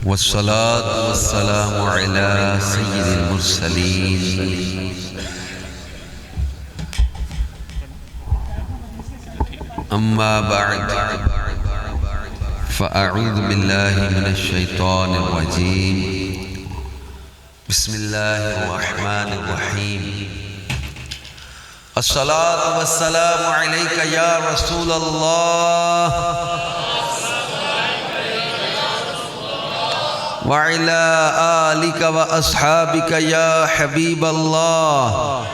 والصلاة والسلام على سيد المرسلين أما بعد فأعوذ بالله من الشيطان الرجيم بسم الله الرحمن الرحيم الصلاة والسلام عليك يا رسول الله وعلى آلك وأصحابك يا حبيب الله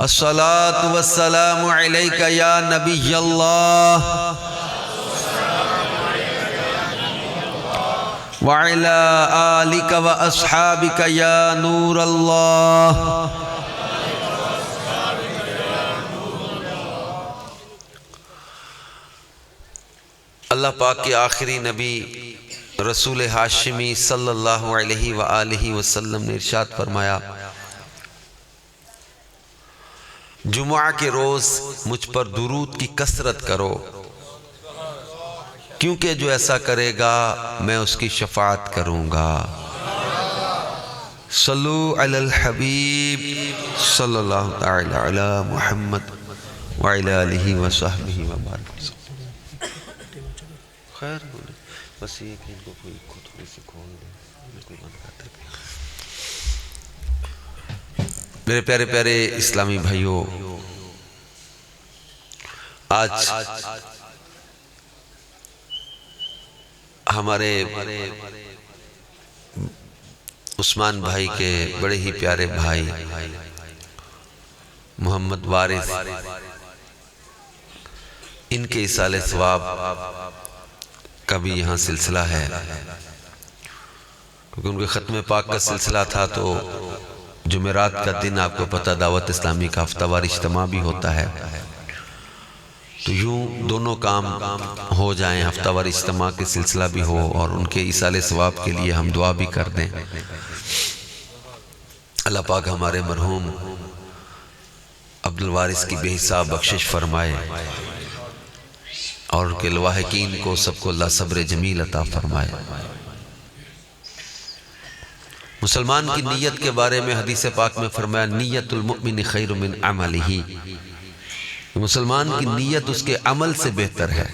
الصلاة والسلام عليك يا نبي الله وعلى آلك وأصحابك يا نور الله اللہ پاک کے آخری نبی رسول ہاشمی صلی اللہ علیہ وآلہ وسلم نے ارشاد فرمایا جمعہ کے روز مجھ پر درود کی کثرت کرو کیونکہ جو ایسا کرے گا میں اس کی شفاعت کروں گا صلو علی الحبیب صلی اللہ تعالی علی محمد وعلی آلہ وصحبہ وبارک وسلم خیر بس یہ کہ ان کو کوئی تھوڑی سی کھول دیں کوئی بند کرتا ہے میرے پیارے پیارے اسلامی بھائیوں آج ہمارے عثمان بھائی کے بڑے ہی پیارے بھائی محمد وارث ان کے ایصال ثواب کا بھی یہاں سلسلہ ہے کیونکہ ان کے ختم پاک کا سلسلہ تھا تو جمعرات کا دن آپ کو پتہ دعوت اسلامی کا ہفتہ وار اجتماع بھی ہوتا ہے تو یوں دونوں کام ہو جائیں ہفتہ وار اجتماع کے سلسلہ بھی ہو اور ان کے ایصال ثواب کے لیے ہم دعا بھی کر دیں اللہ پاک ہمارے مرحوم عبدالوارث کی بے حساب بخشش فرمائے اور ان کے لواحقین کو سب کو اللہ صبر جمیل عطا فرمائے مسلمان کی نیت کے بارے میں حدیث پاک میں فرمایا نیت المؤمن خیر من عملہ مسلمان کی نیت اس کے عمل سے بہتر ہے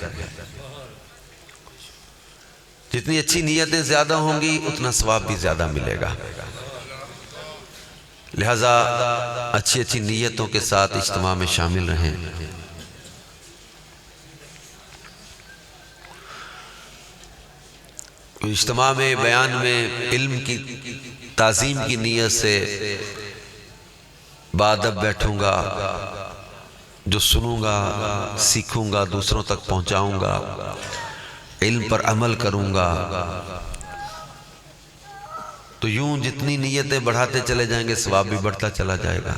جتنی اچھی نیتیں زیادہ ہوں گی اتنا ثواب بھی زیادہ ملے گا لہذا اچھی اچھی نیتوں کے ساتھ اجتماع میں شامل رہیں اجتماع میں بیان میں علم کی تعظیم کی نیت سے بادب بیٹھوں گا جو سنوں گا سیکھوں گا دوسروں تک پہنچاؤں گا علم پر عمل کروں گا تو یوں جتنی نیتیں بڑھاتے چلے جائیں گے ثواب بھی بڑھتا چلا جائے گا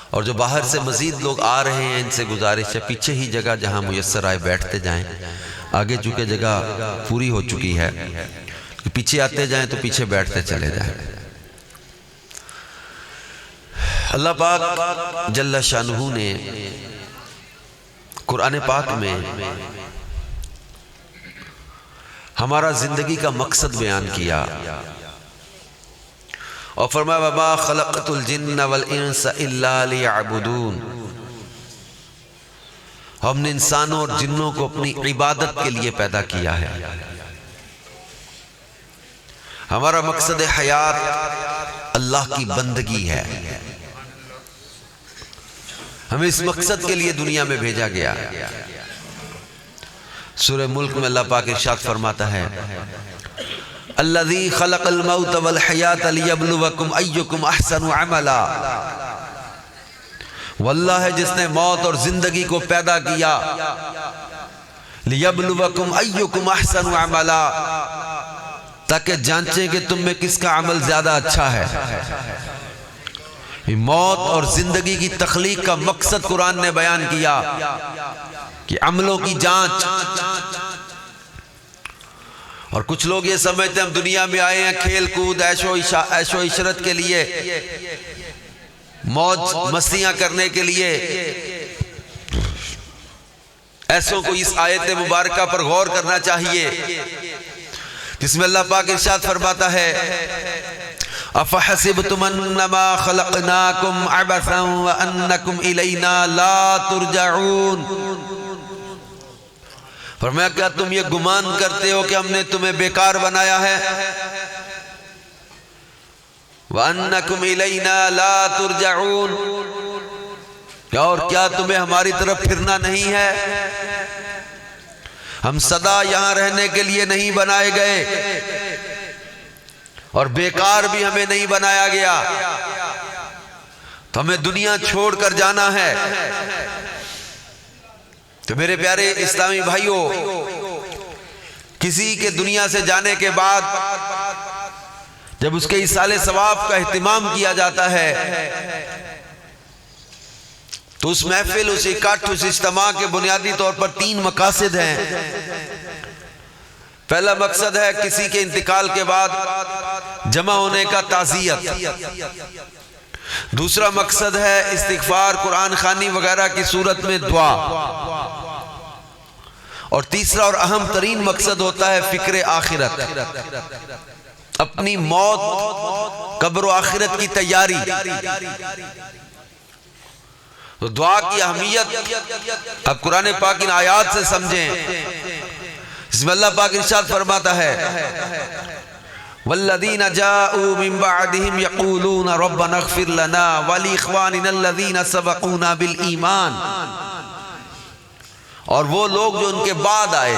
اور جو باہر سے مزید لوگ آ رہے ہیں ان سے گزارش ہے پیچھے ہی جگہ جہاں میسر آئے بیٹھتے جائیں آگے چونکہ جگہ پوری ہو چکی ہے پیچھے آتے جائیں تو پیچھے بیٹھتے چلے جائیں اللہ پاک جل شانہ نے قرآن پاک میں ہمارا زندگی کا مقصد بیان کیا اور فرمایا وَمَا خَلَقْتُ الْجِنَّ وَالْإِنسَ إِلَّا لِيَعْبُدُونَ ہم نے انسانوں اور جنوں کو اپنی عبادت کے لیے پیدا کیا ہے ہمارا مقصد حیات اللہ کی بندگی ہے ہمیں اس مقصد کے لیے دنیا میں بھیجا گیا سورہ ملک میں اللہ پاک ارشاد فرماتا ہے الذی خلق الموت والحیات لیبلوکم ایکم احسن عملا واللہ ہے جس نے موت اور زندگی کو پیدا کیا لیبلوکم ایکم احسن عملا تاکہ جانچیں کہ تم میں کس کا عمل زیادہ اچھا ہے موت اور زندگی کی تخلیق کا مقصد قرآن نے بیان کیا کہ عملوں کی جانچ اور کچھ لوگ یہ سمجھتے ہیں ہم دنیا میں آئے ہیں کھیل کود عیش و عشرت کے لیے موج مستیاں کرنے کے لیے ایسوں کو اس آیت مبارکہ پر غور کرنا چاہیے جس میں اللہ پاک ارشاد فرماتا ہے افحسبتم انما خلقناکم عبثا وانکم الینا لا ترجعون، فرمایا کیا تم یہ گمان کرتے ہو کہ ہم نے تمہیں بیکار بنایا ہے؟ وانکم الینا لا ترجعون، اور کیا تمہیں ہماری طرف پھرنا نہیں ہے؟ ہم سدا یہاں رہنے کے لیے نہیں بنائے گئے اور بیکار بھی ہمیں نہیں بنایا گیا، تو ہمیں دنیا چھوڑ کر جانا ہے۔ تو میرے پیارے اسلامی بھائیوں، کسی کے دنیا سے جانے کے بعد جب اس کے ایصال ثواب کا اہتمام کیا جاتا ہے تو اس محفل، اس اکٹھ، اس اجتماع کے بنیادی طور پر 3 مقاصد ہیں۔ پہلا مقصد ہے کسی کے انتقال کے بعد جمع ہونے کا تعزیت، دوسرا مقصد ہے استغفار، قرآن خوانی وغیرہ کی صورت میں دعا، اور تیسرا اور اہم ترین مقصد ہوتا ہے فکر آخرت، اپنی موت، قبر و آخرت کی تیاری۔ تو دعا کی اہمیت اب قرآن پاک ان آیات سے سمجھیں، اس میں اللہ پاک ارشاد فرماتا ہے والذین جاءوا من بعدهم یقولون ربنا اغفر لنا ولاخواننا الذین سبقونا بالایمان، اور وہ لوگ جو ان کے بعد آئے،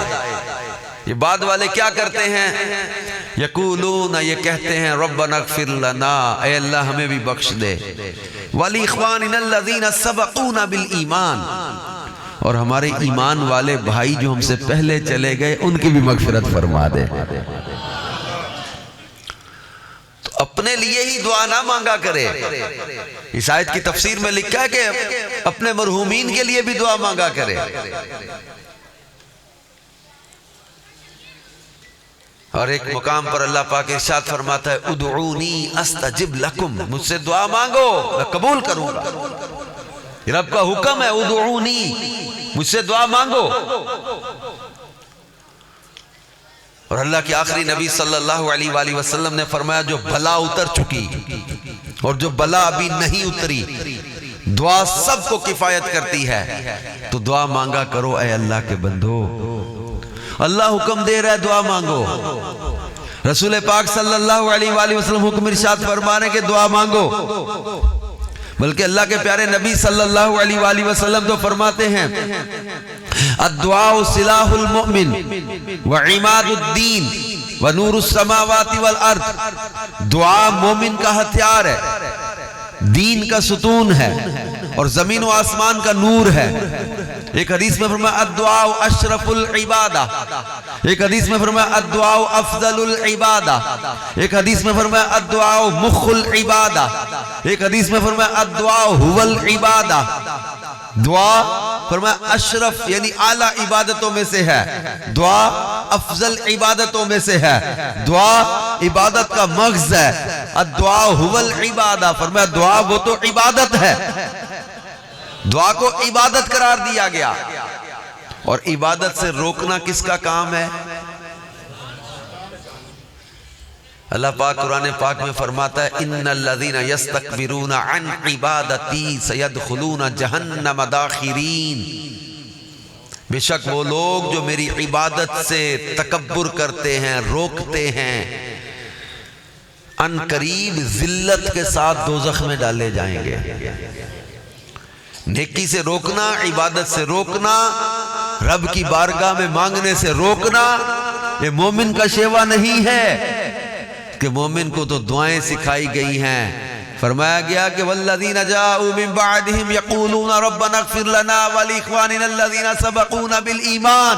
یہ بعد والے کیا کرتے ہیں؟ یقولون، یہ کہتے ہیں ربنا اغفر لنا، اے اللہ ہمیں بھی بخش دے، ولاخواننا الذین سبقونا بالایمان، اور ہمارے ایمان والے بھائی جو ہم سے پہلے چلے گئے ان کی بھی مغفرت فرما دے۔ تو اپنے لیے ہی دعا نہ مانگا کرے، اس آیت کی تفسیر میں لکھا ہے کہ اپنے مرحومین کے لیے بھی دعا مانگا کرے۔ اور ایک مقام پر اللہ پاک ارشاد فرماتا ہے ادعونی استجب لکم، مجھ سے دعا مانگو میں قبول کروں گا۔ رب کا حکم ہے ادعونی، مجھ سے دعا مانگو۔ اور اللہ کے آخری نبی صلی اللہ علیہ وآلہ وسلم نے فرمایا جو بلا اتر چکی اور جو بلا ابھی نہیں اتری، دعا سب کو کفایت کرتی ہے، تو دعا مانگا کرو اے اللہ کے بندو۔ اللہ حکم دے رہا ہے دعا مانگو، رسول پاک صلی اللہ علیہ وآلہ وسلم حکم ارشاد فرمانے کے دعا مانگو، بلکہ اللہ کے پیارے نبی صلی اللہ علیہ وآلہ وسلم تو فرماتے ہیں الدعاء سلاح المؤمن وعماد الدین ونور السماوات والارض، دعا مومن کا ہتھیار ہے، دین کا ستون ہے اور زمین و آسمان کا نور ہے۔ ایک حدیث میں فرمایا الدعاء اشرف العبادہ، ایک حدیث میں فرمایا الدعاء افضل العبادہ، ایک حدیث میں فرمایا الدعاء مخ العبادہ، ایک حدیث میں فرمایا الدعاء هو العبادہ۔ دعا فرمایا اشرف یعنی اعلیٰ عبادتوں میں سے ہے، دعا افضل عبادتوں میں سے ہے، دعا عبادت کا مغز ہے۔ الدعاء هو العبادہ، فرمایا دعا وہ تو عبادت ہے، دعا کو عبادت قرار دیا گیا۔ اور عبادت سے روکنا کس کا کام ہے؟ اللہ پاک قرآن پاک میں فرماتا ہے ان الذین یستکبرون عن عبادتی سیدخلون جہنم داخرین، بے شک وہ لوگ جو میری عبادت سے تکبر کرتے ہیں، روکتے ہیں، ان قریب ذلت کے ساتھ دوزخ میں ڈالے جائیں گے۔ نیکی سے روکنا، عبادت سے روکنا، رب کی بارگاہ میں مانگنے سے روکنا، یہ مومن کا شیوا نہیں ہے، کہ مومن کو تو دعائیں سکھائی گئی ہیں۔ فرمایا گیا کہ والذین جاءوا من بعدهم یقولون ربنا اغفر لنا ولاخواننا الذین سبقونا بالایمان،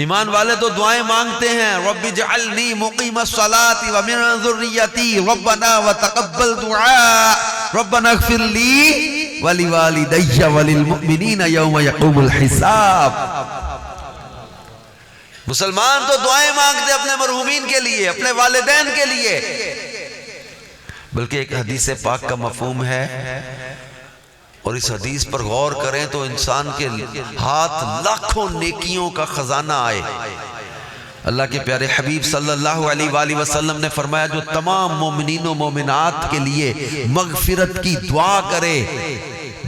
ایمان والے تو دعائیں مانگتے ہیں رب اجعلنی مقیم الصلاة ومن ذریتی ربنا وتقبل دعاء ربنا اغفر لی ولوالدی وللمؤمنین یوم یقوم الحساب۔ مسلمان تو دعائیں مانگتے اپنے مرحومین کے لیے، اپنے والدین کے لیے، بلکہ ایک حدیث پاک کا مفہوم ہے اور اس حدیث پر غور کریں تو انسان کے ہاتھ لاکھوں نیکیوں کا خزانہ آئے۔ اللہ کے پیارے حبیب صلی اللہ علیہ وآلہ وسلم نے فرمایا جو تمام مومنین و مومنات کے لیے مغفرت کی دعا کرے،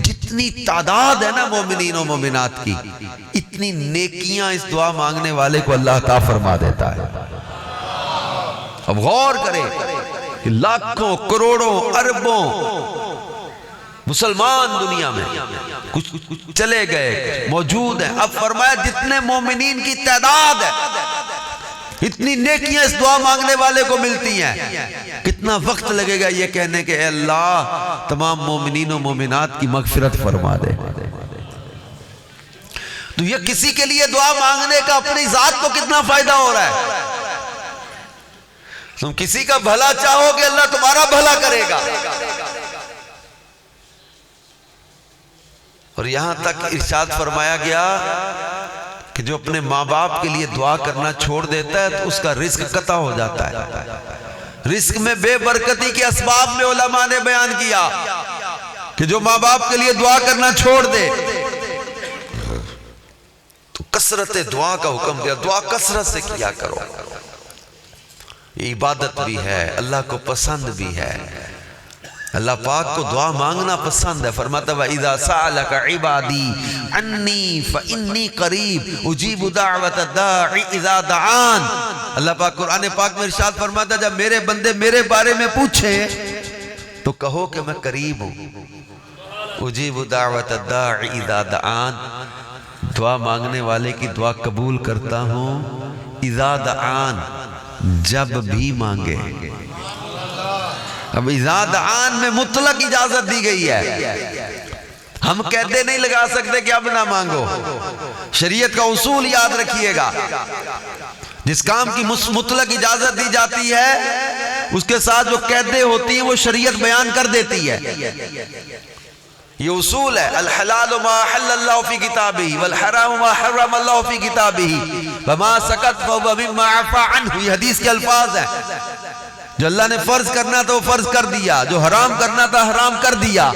جتنی تعداد ہے نا مومنین و مومنات کی، اتنی نیکیاں اس دعا مانگنے والے کو اللہ عطا فرما دیتا ہے۔ اب غور کریں کہ لاکھوں کروڑوں اربوں مسلمان دنیا میں کچھ چلے گئے موجود ہیں، اب فرمایا جتنے مومنین کی تعداد ہے اتنی نیکیاں اس دعا مانگنے والے کو ملتی ہیں۔ کتنا وقت لگے گا یہ کہنے کہ اے اللہ تمام مومنین و مومنات کی مغفرت فرما دے۔ تو یہ کسی کے لیے دعا مانگنے کا اپنی ذات کو کتنا فائدہ ہو رہا ہے۔ تم کسی کا بھلا چاہو کہ اللہ تمہارا بھلا کرے گا۔ اور یہاں تک ارشاد فرمایا گیا کہ جو اپنے ماں باپ کے لیے دعا کرنا چھوڑ دیتا ہے تو اس کا رزق قطع ہو جاتا ہے۔ رزق میں بے برکتی کے اسباب میں علماء نے بیان کیا کہ جو ماں باپ کے لیے دعا کرنا چھوڑ دے تو کثرت دعا کا حکم دیا، دعا کثرت سے کیا کرو۔ یہ عبادت بھی ہے، اللہ کو پسند بھی ہے۔ اللہ پاک کو دعا مانگنا پسند ہے۔ فرماتا وَإِذَا سَأَلَكَ عِبَادِي عَنِّي فَإِنِّي قَرِيبٌ أُجِيبُ دَعْوَةَ الدَّاعِ إِذَا دَعَانِ۔ اللہ پاک قرآن پاک میں ارشاد فرماتا جب میرے بندے میرے بارے میں پوچھیں تو کہو کہ میں قریب ہوں۔ أُجِيبُ دَعْوَةَ الدَّاعِ إِذَا دَعَانِ، دعا مانگنے والے کی دعا قبول کرتا ہوں۔ إِذَا دَعَانِ، جب بھی مانگے۔ اب اذا دعان میں مطلق اجازت دی گئی ہے، ہم قیدے نہیں لگا سکتے کہ اب نہ مانگو۔ شریعت کا اصول یاد رکھیے گا، جس کام کی مطلق اجازت دی جاتی ہے اس کے ساتھ جو قیدیں ہوتی ہیں وہ شریعت بیان کر دیتی ہے۔ یہ اصول ہے، الحلال ما حل اللہ فی کتابہ والحرام ما حرم اللہ فی کتابہ وما سکت فهو مما عفا عنہ۔ یہ حدیث کے الفاظ ہیں، جو اللہ نے فرض کرنا تھا وہ فرض کر دیا، جو حرام کرنا تھا حرام کر دیا،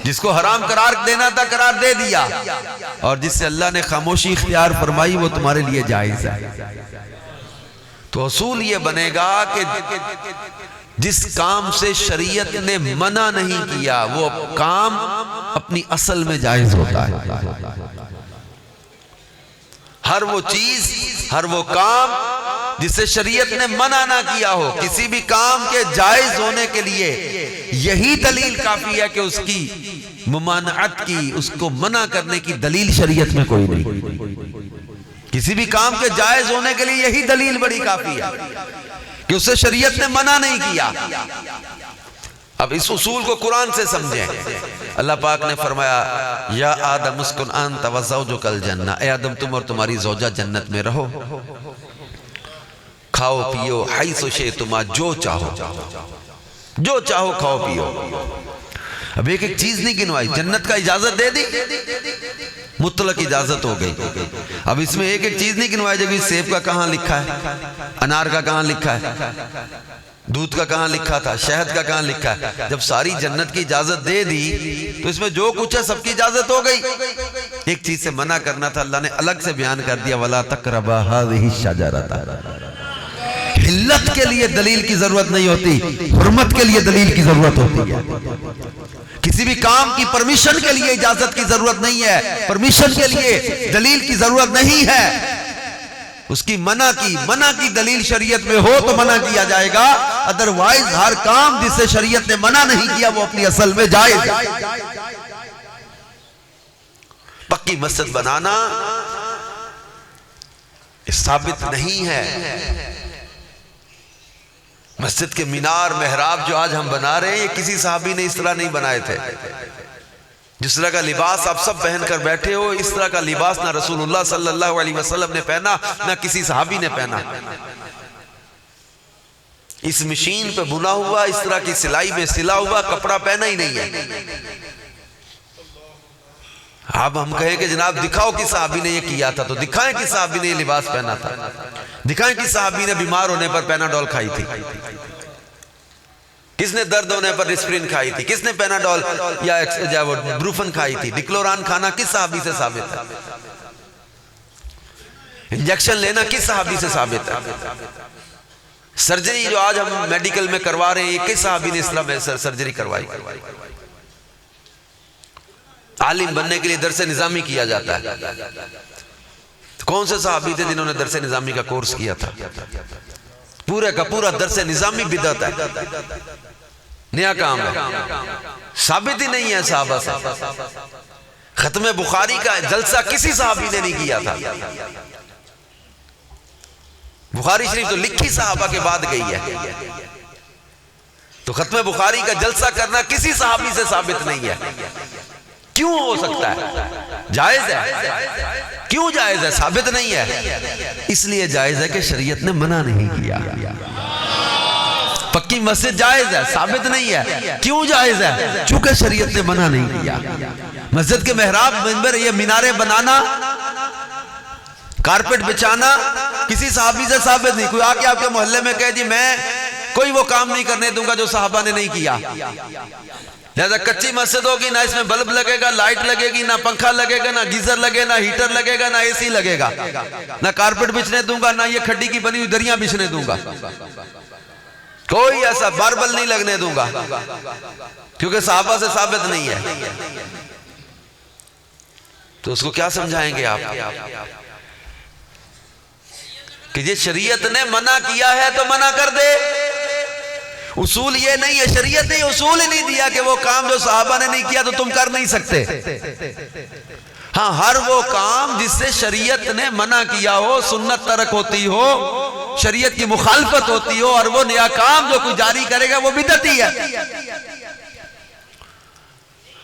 جس کو حرام قرار دینا تھا قرار دے دیا، اور جس سے اللہ نے خاموشی اختیار فرمائی وہ تمہارے لیے جائز ہے۔ تو اصول یہ بنے گا کہ جس کام سے شریعت نے منع نہیں کیا وہ کام اپنی اصل میں جائز ہوتا ہے۔ ہر وہ چیز، ہر وہ کام جس سے شریعت نے منع نہ کیا ہو، کسی بھی کام کے جائز ہونے کے لیے یہی دلیل کافی ہے کہ اس کی ممانعت کی، اس کو منع کرنے کی دلیل شریعت میں کوئی نہیں۔ کسی بھی کام کے جائز ہونے کے لیے یہی دلیل بڑی کافی ہے کہ اسے شریعت نے منع نہیں کیا۔ اب اس اصول کو قرآن سے سمجھیں۔ اللہ پاک نے فرمایا یا آدم اسکن انت وزوجک الجنہ، اے آدم تم اور تمہاری زوجہ جنت میں رہو، کھاؤ پیو حیث شئتما، جو چاہو جو چاہو کھاؤ پیو۔ اب ایک ایک چیز نہیں گنوائی، جنت کا اجازت دے دی، مطلق اجازت ہو گئی۔ اب اس میں ایک ایک چیز نہیں گنوائی، جب سیب کا کہاں لکھا ہے، انار کا کہاں لکھا ہے، دودھ کا کہاں لکھا تھا، شہد کا کہاں لکھا ہے۔ جب ساری جنت کی اجازت دے دی تو اس میں جو کچھ ہے سب کی اجازت ہو گئی۔ ایک چیز سے منع کرنا تھا، اللہ نے الگ سے بیان کر دیا وَلَا تَقْرَبَا هَذِهِ الشَّجَرَةَ۔ حلت کے لیے دلیل کی ضرورت نہیں ہوتی، حرمت کے لیے دلیل کی ضرورت ہوتی ہے۔ کسی بھی کام کی پرمیشن کے لیے اجازت کی ضرورت نہیں ہے، پرمیشن کے لیے دلیل کی ضرورت نہیں ہے۔ اس کی منع کی دلیل شریعت میں ہو تو منع کیا جائے گا، ادروائز ہر کام جس سے شریعت نے منع نہیں کیا وہ اپنی اصل میں جائز ہے۔ پکی مسجد بنانا ثابت نہیں ہے۔ مسجد کے مینار محراب جو آج ہم بنا رہے ہیں یہ کسی صحابی نے اس طرح نہیں بنائے تھے۔ جس طرح کا لباس آپ سب پہن کر بیٹھے ہو اس طرح کا لباس نہ رسول اللہ صلی اللہ علیہ وسلم نے پہنا نہ کسی صحابی نے پہنا۔ اس مشین پہ بنا ہوا، اس طرح کی سلائی میں سلا ہوا کپڑا پہنا ہی نہیں ہے۔ اب ہم کہیں کہ جناب دکھاؤ کہ صحابی نے یہ کیا تھا، تو دکھائیں کہ صحابی نے یہ لباس پہنا تھا، دکھائیں کہ صحابی نے بیمار ہونے پر پہنا ڈول کھائی تھی، کس نے درد ہونے پر ریسپرین کھائی تھی؟ کس نے پیناڈول یا وہ بروفن کھائی تھی؟ ڈکلوران کھانا کس صحابی سے ثابت ہے؟ انجیکشن لینا کس صحابی سے ثابت ہے؟ سرجری جو آج ہم میڈیکل میں کروا رہے ہیں یہ کس صحابی نے اسلام میں سرجری کروائی؟ عالم بننے کے لیے درس نظامی کیا جاتا ہے. کون سے صحابی تھے جنہوں نے درس نظامی کا کورس کیا تھا؟ پورے کا پورا درس نظامی بدعت ہے، نیا کام ہے، ثابت ہی نہیں ہے صحابہ سے. ختم بخاری کا جلسہ کسی صحابی نے نہیں کیا تھا. بخاری شریف تو لکھی صحابہ کے بعد گئی ہے، تو ختم بخاری کا جلسہ کرنا کسی صحابی سے ثابت نہیں ہے. کیوں ہو سکتا ہے؟ جائز ہے. کیوں جائز ہے؟ ثابت نہیں ہے. اس لیے جائز ہے کہ شریعت نے منع نہیں کیا. پکی مسجد جائز ہے، ثابت نہیں ہے. کیوں جائز ہے؟ چونکہ شریعت نے منع نہیں کیا. مسجد کے محراب منبر یہ میناریں بنانا، کارپٹ بچانا کسی صحابی سے ثابت نہیں. کوئی آکے آپ کے محلے میں کہے جی میں کوئی وہ کام نہیں کرنے دوں گا جو صحابہ نے نہیں کیا، لہذا کچی مسجد ہوگی، نہ اس میں بلب لگے گا، لائٹ لگے گی، نہ پنکھا لگے گا، نہ گیزر لگے، نہ ہیٹر لگے گا، نہ اے سی لگے گا، نہ کارپٹ بچھنے دوں گا، نہ یہ کھڈی کی بنی ہوئی دریاں بچھنے دوں گا، کوئی ایسا ماربل نہیں لگنے دوں گا، کیونکہ صحابہ سے ثابت نہیں ہے. تو اس کو کیا سمجھائیں گے آپ کہ یہ شریعت نے منع کیا ہے تو منع کر دے؟ اصول یہ نہیں ہے، شریعت نے اصول ہی نہیں دیا کہ وہ کام جو صحابہ نے نہیں کیا تو تم کر نہیں سکتے. ہاں، ہر وہ کام جس سے شریعت نے منع کیا ہو، سنت ترک ہوتی ہو، شریعت کی مخالفت ہوتی ہو، اور وہ نیا کام جو کوئی جاری کرے گا وہ بدعت ہی ہے.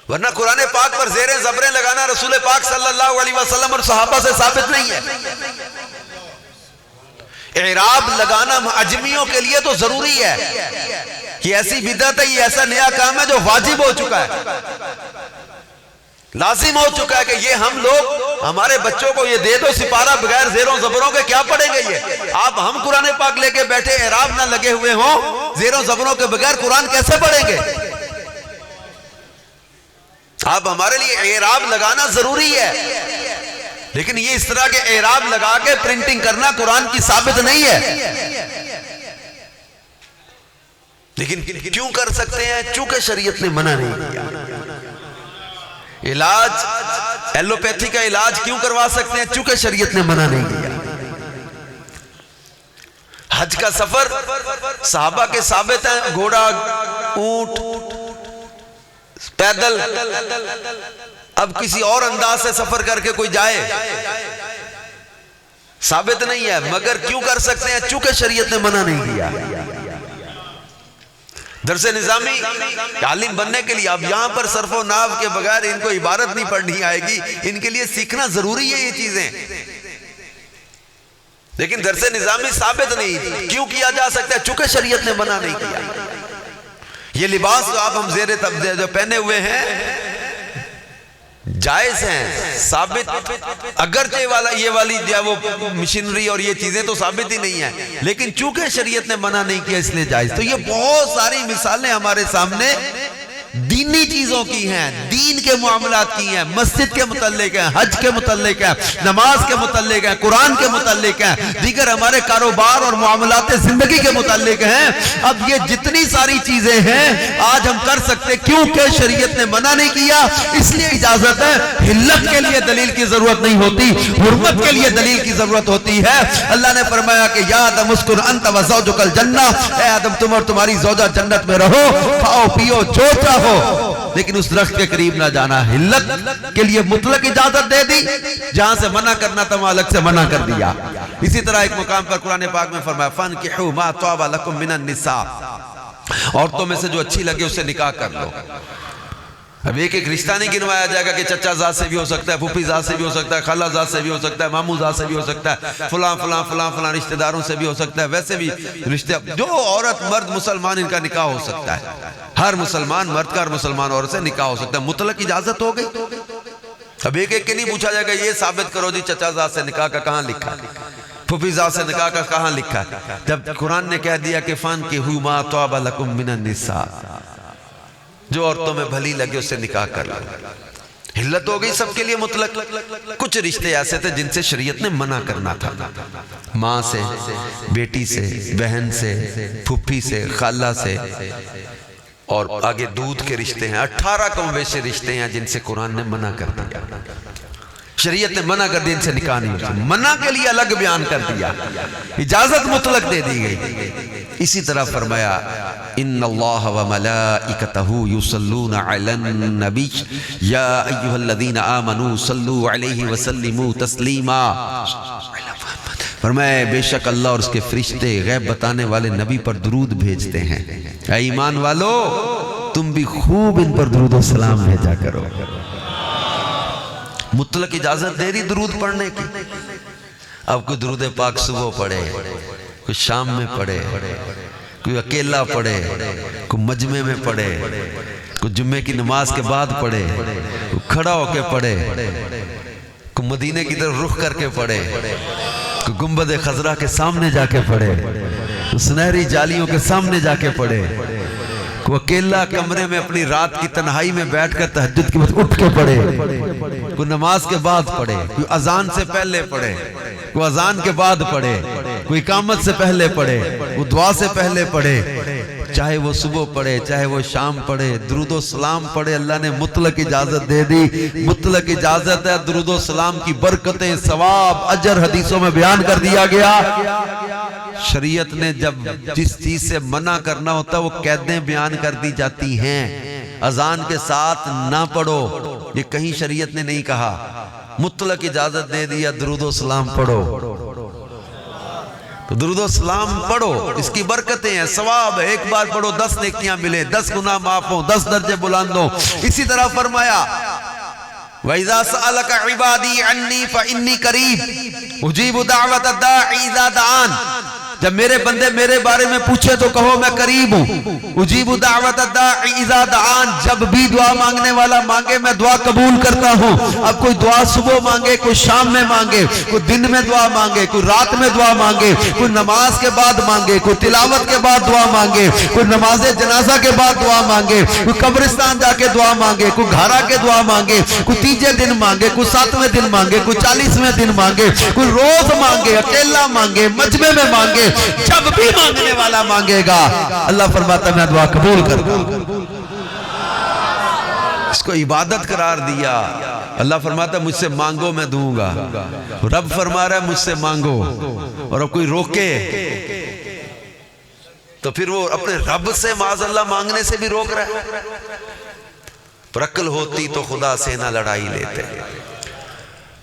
ورنہ قرآن پاک پر زیریں زبریں لگانا رسول پاک صلی اللہ علیہ وسلم اور صحابہ سے ثابت نہیں ہے. اعراب لگانا عجمیوں کے لیے تو ضروری ہے. یہ ایسی بدعت ہے، یہ ایسا نیا کام ہے جو واجب ہو چکا ہے، لازم ہو چکا ہے کہ یہ ہم لوگ ہمارے بچوں کو یہ دے دو سپارہ بغیر زیروں زبروں کے کیا پڑھیں گے. یہ آپ ہم قرآن پاک لے کے بیٹھے اعراب نہ لگے ہوئے ہوں، زیروں زبروں کے بغیر قرآن کیسے پڑھیں گے؟ آپ ہمارے لیے اعراب لگانا ضروری ہے، لیکن یہ اس طرح کے اعراب لگا کے پرنٹنگ کرنا قرآن کی ثابت نہیں ہے. لیکن کیوں کر سکتے ہیں؟ چونکہ شریعت نے منع نہیں کیا. علاج ایلوپیتھی کا علاج کیوں کروا سکتے ہیں؟ چونکہ شریعت نے منع نہیں کیا. حج کا سفر صحابہ کے ثابت ہیں، گھوڑا، اونٹ، پیدل. اب کسی اور انداز سے سفر کر کے کوئی جائے، ثابت نہیں ہے. مگر کیوں کر سکتے ہیں؟ چونکہ شریعت نے منع نہیں کیا. درس نظامی عالم بننے کے لیے اب یہاں پر صرف و نحو کے بغیر ان کو عبارت نہیں پڑھنی آئے گی، ان کے لیے سیکھنا ضروری ہے یہ چیزیں. لیکن درس نظامی ثابت نہیں. کیوں کیا جا سکتا ہے؟ چونکہ شریعت نے منع نہیں کیا. یہ لباس جو آپ ہم زیر جو پہنے ہوئے ہیں جائز ہیں، ثابت، اگرچہ یہ والی وہ مشینری اور یہ چیزیں تو ثابت ہی نہیں ہیں، لیکن چونکہ شریعت نے منع نہیں کیا اس لیے جائز. تو یہ بہت ساری مثالیں ہمارے سامنے دینی چیزوں کی ہیں، دین کے معاملات کی ہیں، مسجد کے متعلق ہیں، حج کے متعلق ہیں، نماز کے متعلق ہیں، قرآن کے متعلق ہیں، دیگر ہمارے کاروبار اور معاملات زندگی کے متعلق ہیں. اب یہ جتنی ساری چیزیں ہیں آج ہم کر سکتے کیونکہ شریعت نے منع نہیں کیا، اس لیے اجازت ہے. حلت کے لیے دلیل کی ضرورت نہیں ہوتی، حرمت کے لیے دلیل کی ضرورت ہوتی ہے. اللہ نے فرمایا کہ یا آدم اسکن انت و زوجک الجنہ، اے آدم تم اور تمہاری زوجہ جنت میں رہو، کھاؤ پیو جو چاہو، لیکن اس درخت کے قریب نہ جانا. حلت کے لیے مطلق اجازت دے دی، جہاں سے منع کرنا تھا وہاں الگ سے منع کر دیا. اسی طرح ایک مقام پر قرآن پاک میں فرمایا فَانْكِحُوا مَا طَابَ لَكُم مِّنَ النِّسَاءِ، عورتوں میں سے جو اچھی لگے اس سے نکاح کر لو. اب ایک ایک رشتہ نہیں گنوایا جائے گا کہ چچا ذات سے بھی ہو سکتا ہے، پھوپھی ذات سے بھی ہو سکتا ہے، خالہ ذات سے بھی ہو سکتا ہے، ماموں ذات سے بھی ہو سکتا ہے، فلاں فلاں فلاں فلاں رشتہ داروں سے بھی ہو سکتا ہے. ویسے بھی رشتہ جو عورت مرد مسلمان ان کا نکاح ہو سکتا ہے. ہر مسلمان مرد کا ہر مسلمان عورت سے نکاح ہو سکتا ہے. مطلق اجازت ہو گئی. اب ایک ایک کے نہیں پوچھا جائے گا یہ ثابت کرو جی چچا ذات سے نکاح کا کہاں لکھا. پھوپھیزاد سے نکاح کا کہاں لکھا ہے؟ جب قرآن نے کہہ دیا کہ فانکحوا ما طاب لکم من النساء، جو عورتوں میں بھلی لگے اس سے نکاح کر لو، حلت ہو گئی سب کے لیے مطلق۔ کچھ رشتے ایسے تھے جن سے شریعت نے منع کرنا تھا، ماں سے، بیٹی سے، بہن سے، پھوپھی سے، خالہ سے، اور آگے دودھ کے رشتے ہیں۔ 18 کم بیش رشتے ہیں جن سے قرآن نے منع کر دیا، شریعت نے منع کر دیا، ان سے نکاح نہیں ہوتا۔ منع کے لیے الگ بیان کر دیا، اجازت مطلق دے دی گئی۔ اسی طرح فرمایا ان اللہ وملائکتہ یصلون علی النبی یا ایھا الذین آمنوا صلوا علیہ وسلموا تسلیما۔ فرمایا بے شک اللہ اور اس کے فرشتے غیب بتانے والے نبی پر درود بھیجتے ہیں، اے ایمان والو تم بھی خوب ان پر درود و سلام بھیجا کرو۔ مطلق اجازت دے دی درود پڑھنے کی۔ اب کوئی درود پاک صبح پڑھے، کوئی شام میں پڑھے، کوئی اکیلا پڑھے، کوئی مجمع میں پڑھے، کوئی جمعے کی نماز کے بعد پڑھے، کوئی کھڑا ہو کے پڑھے، کوئی مدینے کی طرف رخ کر کے پڑھے، کوئی گنبد خضرا کے سامنے جا کے پڑھے، کوئی سنہری جالیوں کے سامنے جا کے پڑھے، کوئی اکیلا کمرے میں اپنی رات کی تنہائی میں بیٹھ کر تہجد کے بعد اٹھ کے پڑھے، کوئی نماز کے بعد پڑھے، کوئی اذان سے پہلے پڑھے، کوئی اذان کے بعد پڑھے، کوئی اقامت سے پہلے پڑھے، وہ دعا سے پہلے پڑھے، چاہے وہ صبح پڑھے چاہے وہ شام پڑھے، درود و سلام پڑھے۔ اللہ نے مطلق اجازت دے دی، مطلق اجازت ہے۔ درود و سلام کی برکتیں، ثواب، اجر حدیثوں میں بیان کر دیا گیا۔ شریعت نے جب جس چیز سے منع کرنا ہوتا وہ قیدیں بیان کر دی جاتی ہیں۔ اذان کے ساتھ نہ پڑھو، یہ کہیں شریعت نے نہیں کہا، مطلق اجازت دے دیا درود و سلام پڑھو۔ تو درود و سلام پڑھو، اس کی برکتیں ہیں، ثواب ہے، ایک بار پڑھو 10 نیکیاں ملے، 10 گناہ معاف ہوں، 10 درجے بلند ہوں۔ اسی طرح فرمایا وَإِذَا سَأَلَكَ عِبَادِي عَنِّي فَإِنِّي قَرِيبٌ أُجِيبُ دَعْوَةَ الدَّاعِ إِذَا دَعَانِ۔ جب میرے بندے میرے بارے میں پوچھے تو کہو میں قریب ہوں۔ اجیب دعوت الداعی اذا دعان، جب بھی دعا مانگنے والا مانگے میں دعا قبول کرتا ہوں۔ اب کوئی دعا صبح مانگے، کوئی شام میں مانگے، کوئی دن میں دعا مانگے، کوئی رات میں دعا مانگے، کوئی نماز کے بعد مانگے، کوئی تلاوت کے بعد دعا مانگے، کوئی نماز جنازہ کے بعد دعا مانگے، کوئی قبرستان جا کے دعا مانگے، کوئی گھر کے دعا مانگے، کوئی 3 دن مانگے، کوئی 7ویں دن مانگے، کوئی 40ویں دن مانگے، کوئی روز مانگے، اکیلا مانگے، مجمع میں مانگے، جب بھی مانگنے والا مانگے گا اللہ فرماتا ہے میں دعا قبول کرتا ہوں۔ اس کو عبادت قرار دیا۔ اللہ فرماتا ہے مجھ سے مانگو میں دوں گا، رب فرما رہا ہے مجھ سے مانگو، اور اب کوئی روکے تو پھر وہ اپنے رب سے معاذ اللہ مانگنے سے بھی روک رہا ہے۔ پر عقل ہوتی تو خدا سے نہ لڑائی لیتے۔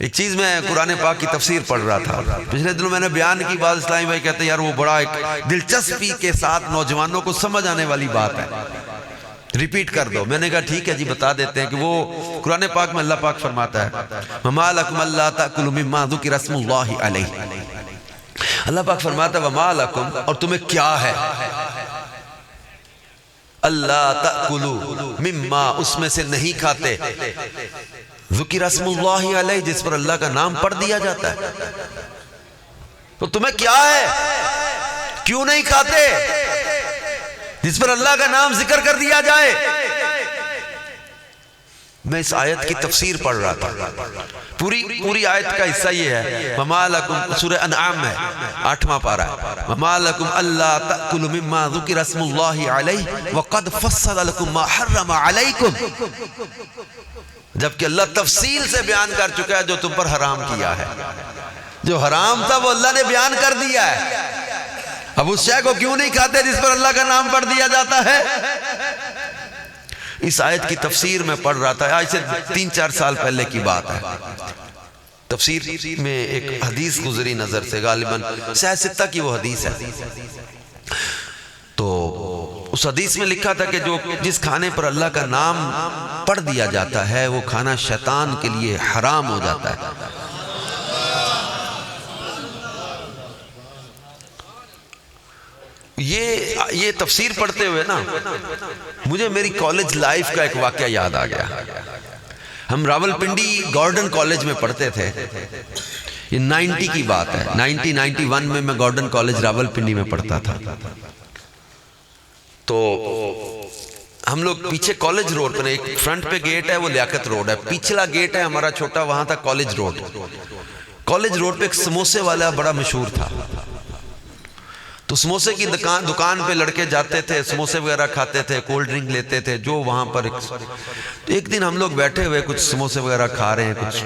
ایک چیز میں قرآن پاک کی تفسیر پڑھ رہا تھا پچھلے دنوں، میں نے بیان کی، بعض اسلامی بھائی کہتے ہیں یار وہ بڑا ایک دلچسپی کے ساتھ نوجوانوں کو سمجھ آنے والی بات ہے، ریپیٹ کر دو۔ میں نے کہا ٹھیک ہے جی بتا دیتے ہیں کہ وہ قرآن پاک میں اللہ پاک فرماتا ہے وَمَا لَكُمْ أَلَّا تَأْكُلُوا مِمَّا ذُكِرَ اسْمُ اللَّهِ عَلَيْهِ۔ اللہ پاک فرماتا ہے وَمَا لَكُمْ، اور تمہیں کیا ہے، اللہ تأکلوا مما، اس میں سے نہیں کھاتے، ذکر اسم اللہ علیہ، جس پر اللہ کا نام پڑھ دیا جاتا ہے، تو تمہیں کیا ہے، کیوں نہیں کھاتے جس پر اللہ کا نام ذکر کر دیا جائے۔ میں اس آیت کی تفسیر پڑھ رہا تھا، پوری آیت کا حصہ یہ ہے وَمَا لَكُمْ، سورہ انعام ہے 8واں پارہ، وَمَا لَكُمْ أَلَّا تَأْكُلُوا مِمَّا ذُكِرَ اسْمُ اللَّهِ عَلَيْهِ وَقَدْ فَصَّلَ لَكُمْ مَا حَرَّمَ عَلَيْكُمْ، جبکہ اللہ تفصیل سے بیان کر چکا ہے جو تم پر حرام کیا ہے، جو حرام تھا وہ اللہ نے بیان کر دیا ہے۔ اب اس شے کو کیوں نہیں کھاتے جس پر اللہ کا نام پڑھ دیا جاتا ہے؟ اس آیت کی تفسیر میں پڑھ رہا تھا، آج سے 3-4 سال پہلے کی بات ہے۔ تفسیر میں ایک حدیث گزری نظر سے، غالباً سہ ستہ کی وہ حدیث ہے، تو اس حدیث میں لکھا تھا کہ جس کھانے پر اللہ کا نام پڑھ دیا جاتا ہے وہ کھانا شیطان کے لیے حرام ہو جاتا ہے۔ یہ تفسیر پڑھتے ہوئے نا مجھے میری کالج لائف کا ایک واقعہ یاد آ گیا۔ ہم راولپنڈی گارڈن کالج میں پڑھتے تھے، یہ 90 کی بات ہے، 1991 میں میں گورڈن کالج راولپنڈی میں پڑھتا تھا. تو ہم لوگ پیچھے کالج روڈ پر، ایک فرنٹ پہ گیٹ ہے وہ لیاقت روڈ ہے، پیچھلا گیٹ ہے ہمارا چھوٹا، وہاں تھا کالج روڈ. کالج روڈ پہ ایک سموسے والا بڑا مشہور تھا. تو سموسے کی دکان پہ لڑکے جاتے تھے، سموسے وغیرہ کھاتے تھے، کولڈ ڈرنک لیتے تھے جو وہاں پر. ایک دن ہم لوگ بیٹھے ہوئے کچھ سموسے وغیرہ کھا رہے ہیں کچھ،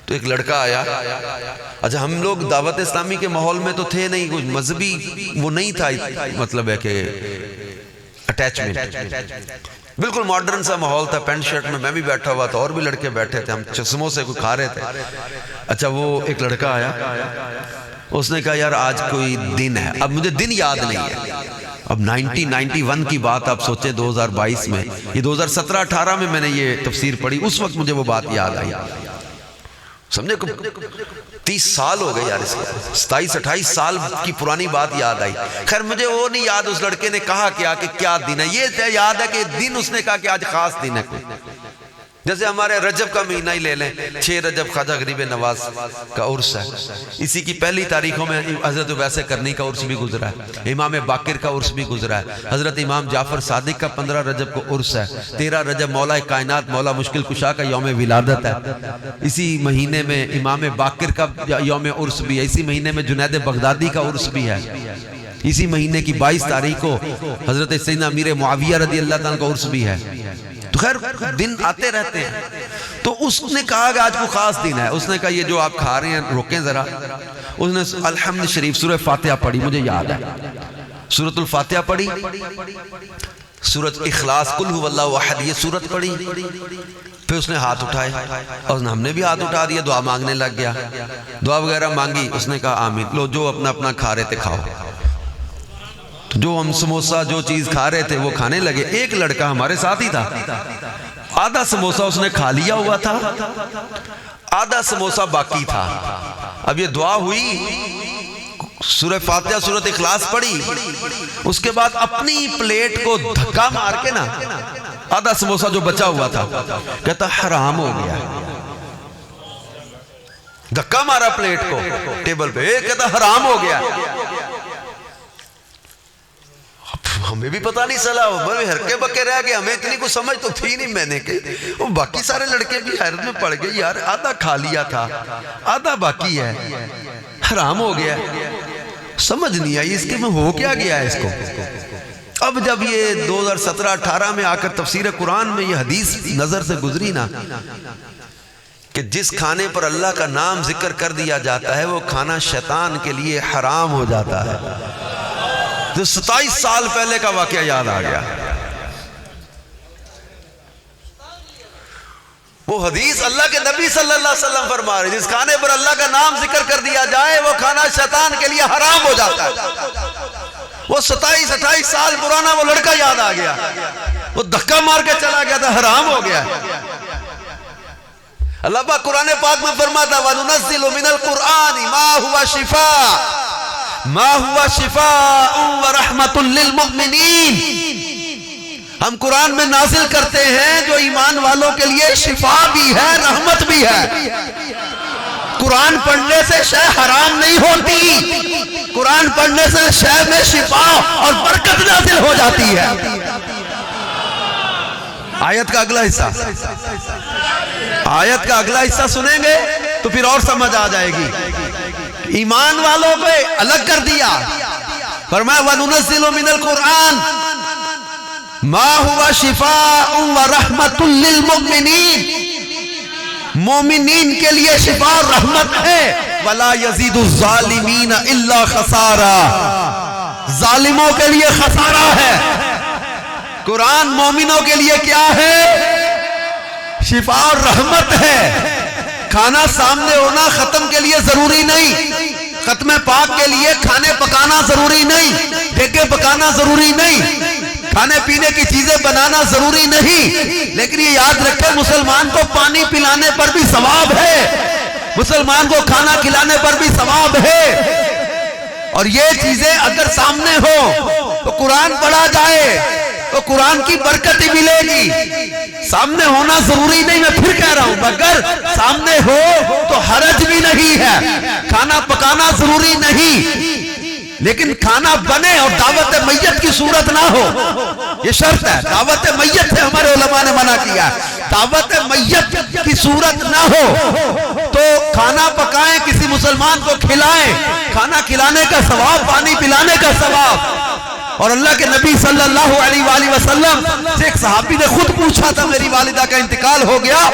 تو ایک لڑکا آیا. اچھا ہم لوگ دعوت اسلامی کے ماحول میں تو تھے نہیں، کچھ مذہبی وہ نہیں تھا، مطلب ہے کہ اٹیچمنٹ، بالکل ماڈرن سا ماحول تھا. پینٹ شرٹ میں بھی بیٹھا ہوا تھا اور بھی لڑکے بیٹھے تھے، ہم سموسے کو کھا رہے تھے. اچھا وہ ایک لڑکا آیا، اس نے کہا یار آج کوئی دن ہے. اب مجھے دن یاد نہیں ہے، اب 1991 کی بات آپ سوچیں 2022 میں، یہ 2017-18 میں نے یہ تفسیر پڑھی، اس وقت مجھے وہ بات یاد آئی. سمجھے 30 سال ہو گئے یار، اس کے 27-28 سال کی پرانی بات یاد آئی. خیر مجھے وہ نہیں یاد اس لڑکے نے کہا کیا کہ کیا دن ہے، یہ یاد ہے کہ دن اس نے کہا کہ آج خاص دن ہے کوئی. جیسے ہمارے رجب کا مہینہ ہی لے لیں، 6 رجب خواجہ غریب نواز کا عرس ہے، اسی کی پہلی تاریخوں میں حضرت ویسے کرنی کا عرس بھی گزرا ہے، امام باقر کا عرس بھی گزرا ہے، حضرت امام جعفر صادق کا 15 رجب کو عرس ہے، 13 رجب مولا کائنات مولا مشکل کشا کا یوم ولادت ہے، اسی مہینے میں امام باقر کا یوم عرس بھی ہے، اسی مہینے میں جنید بغدادی کا عرس بھی ہے، اسی مہینے کی 22 تاریخ کو حضرت سیدنا امیر معاویہ رضی اللہ تعالیٰ کا عرس بھی ہے. تو خیر دن آتے رہتے ہیں. تو اس نے کہا کہ آج کو خاص دن ہے. اس نے کہا یہ جو آپ کھا رہے ہیں روکیں ذرا. اس نے الحمد شریف سورہ فاتحہ پڑھی، مجھے یاد ہے سورۃ الفاتحہ پڑھی، سورۃ اخلاص قل هو اللہ احد یہ سورت پڑھی. پھر اس نے ہاتھ اٹھائے اور ہم نے بھی ہاتھ اٹھا دیا، دعا مانگنے لگ گیا، دعا وغیرہ مانگی. اس نے کہا آمین. لو جو اپنا اپنا کھا رہے تھے کھاؤ. جو ہم سموسہ جو چیز کھا رہے تھے وہ کھانے لگے. ایک لڑکا ہمارے ساتھ ہی تھا، آدھا سموسہ اس نے کھا لیا ہوا تھا، آدھا سموسہ باقی تھا. اب یہ دعا ہوئی، سورہ فاتحہ سورۃ اخلاص پڑھی، اس کے بعد اپنی پلیٹ کو دھکا مار کے نا آدھا سموسہ جو بچا ہوا تھا کہتا حرام ہو گیا. دھکا مارا پلیٹ کو ٹیبل پہ، کہتا حرام ہو گیا. ہمیں بھی پتہ نہیں چلا، بڑے ہرکے بکے رہ گئے، ہمیں اتنی کچھ سمجھ تو تھی نہیں. میں نے کہ وہ باقی سارے لڑکے بھی حیرت میں پڑ گئے، یار آدھا کھا لیا تھا آدھا باقی ہے، حرام ہو گیا. سمجھ نہیں آئی اس کے میں ہو کیا گیا ہے اس کو. اب جب یہ 2017-18 میں آ کر تفسیر قرآن میں یہ حدیث نظر سے گزری نا کہ جس کھانے پر اللہ کا نام ذکر کر دیا جاتا ہے وہ کھانا شیطان کے لیے حرام ہو جاتا ہے، تو 27 سال پہلے کا واقعہ یاد آ گیا. وہ حدیث اللہ کے نبی صلی اللہ علیہ وسلم فرما رہے جس کھانے پر اللہ کا نام ذکر کر دیا جائے وہ کھانا شیطان کے لیے حرام ہو جاتا ہے. وہ 27-28 سال پرانا وہ لڑکا یاد آ گیا، وہ دھکا مار کے چلا گیا تھا، حرام ہو گیا. اللہ پاک قرآن پاک میں فرماتا وَنُنَزِّلُ مِنَ الْقُرْآنِ مَا هُوَ شِفَاءٌ ما ہوا شفاء و رحمت للمؤمنین. ہم قرآن میں نازل کرتے ہیں جو ایمان والوں کے لیے شفا بھی ہے رحمت بھی ہے. قرآن پڑھنے سے شے حرام نہیں ہوتی، قرآن پڑھنے سے شے میں شفا اور برکت نازل ہو جاتی ہے. آیت کا اگلا حصہ سنیں گے تو پھر اور سمجھ آ جائے گی. ایمان والوں پہ الگ کر دیا، فرمایا وَنُنَزِّلُ مِنَ الْقُرْآنِ مَا هُوَ شِفَاءٌ وَرَحْمَةٌ لِّلْمُؤْمِنِينَ. مومنین کے لیے شفا اور رحمت ہے. وَلَا يَزِيدُ الظَّالِمِينَ إِلَّا خَسَارًا. ظالموں کے لیے خسارہ ہے. قرآن مومنوں کے لیے کیا ہے؟ شفا اور رحمت ہے. کھانا سامنے ہونا ختم کے لیے ضروری نہیں، ختم پاک کے لیے کھانے پکانا ضروری نہیں، ٹھیکے پکانا ضروری نہیں، کھانے پینے کی چیزیں بنانا ضروری نہیں. لیکن یہ یاد رکھیں مسلمان کو پانی پلانے پر بھی ثواب ہے، مسلمان کو کھانا کھلانے پر بھی ثواب ہے. اور یہ چیزیں اگر سامنے ہو تو قرآن پڑھا جائے، تو قرآن کی برکت ہی ملے گی۔ سامنے ہونا ضروری نہیں، میں پھر کہہ رہا ہوں، مگر سامنے ہو تو حرج بھی نہیں ہے، کھانا پکانا ضروری نہیں، لیکن کھانا بنے اور دعوت میت کی صورت نہ ہو، یہ شرط ہے۔ دعوت میت سے ہمارے علماء نے منع کیا ہے، دعوت میت کی صورت نہ ہو تو کھانا پکائیں، کسی مسلمان کو کھلائیں، کھانا کھلانے کا ثواب، پانی پلانے کا ثواب۔ اور اللہ کے نبی صلی اللہ علیہ وآلہ وسلم سے ایک صحابی نے خود پوچھا تھا، میری والدہ کا انتقال ہو گیا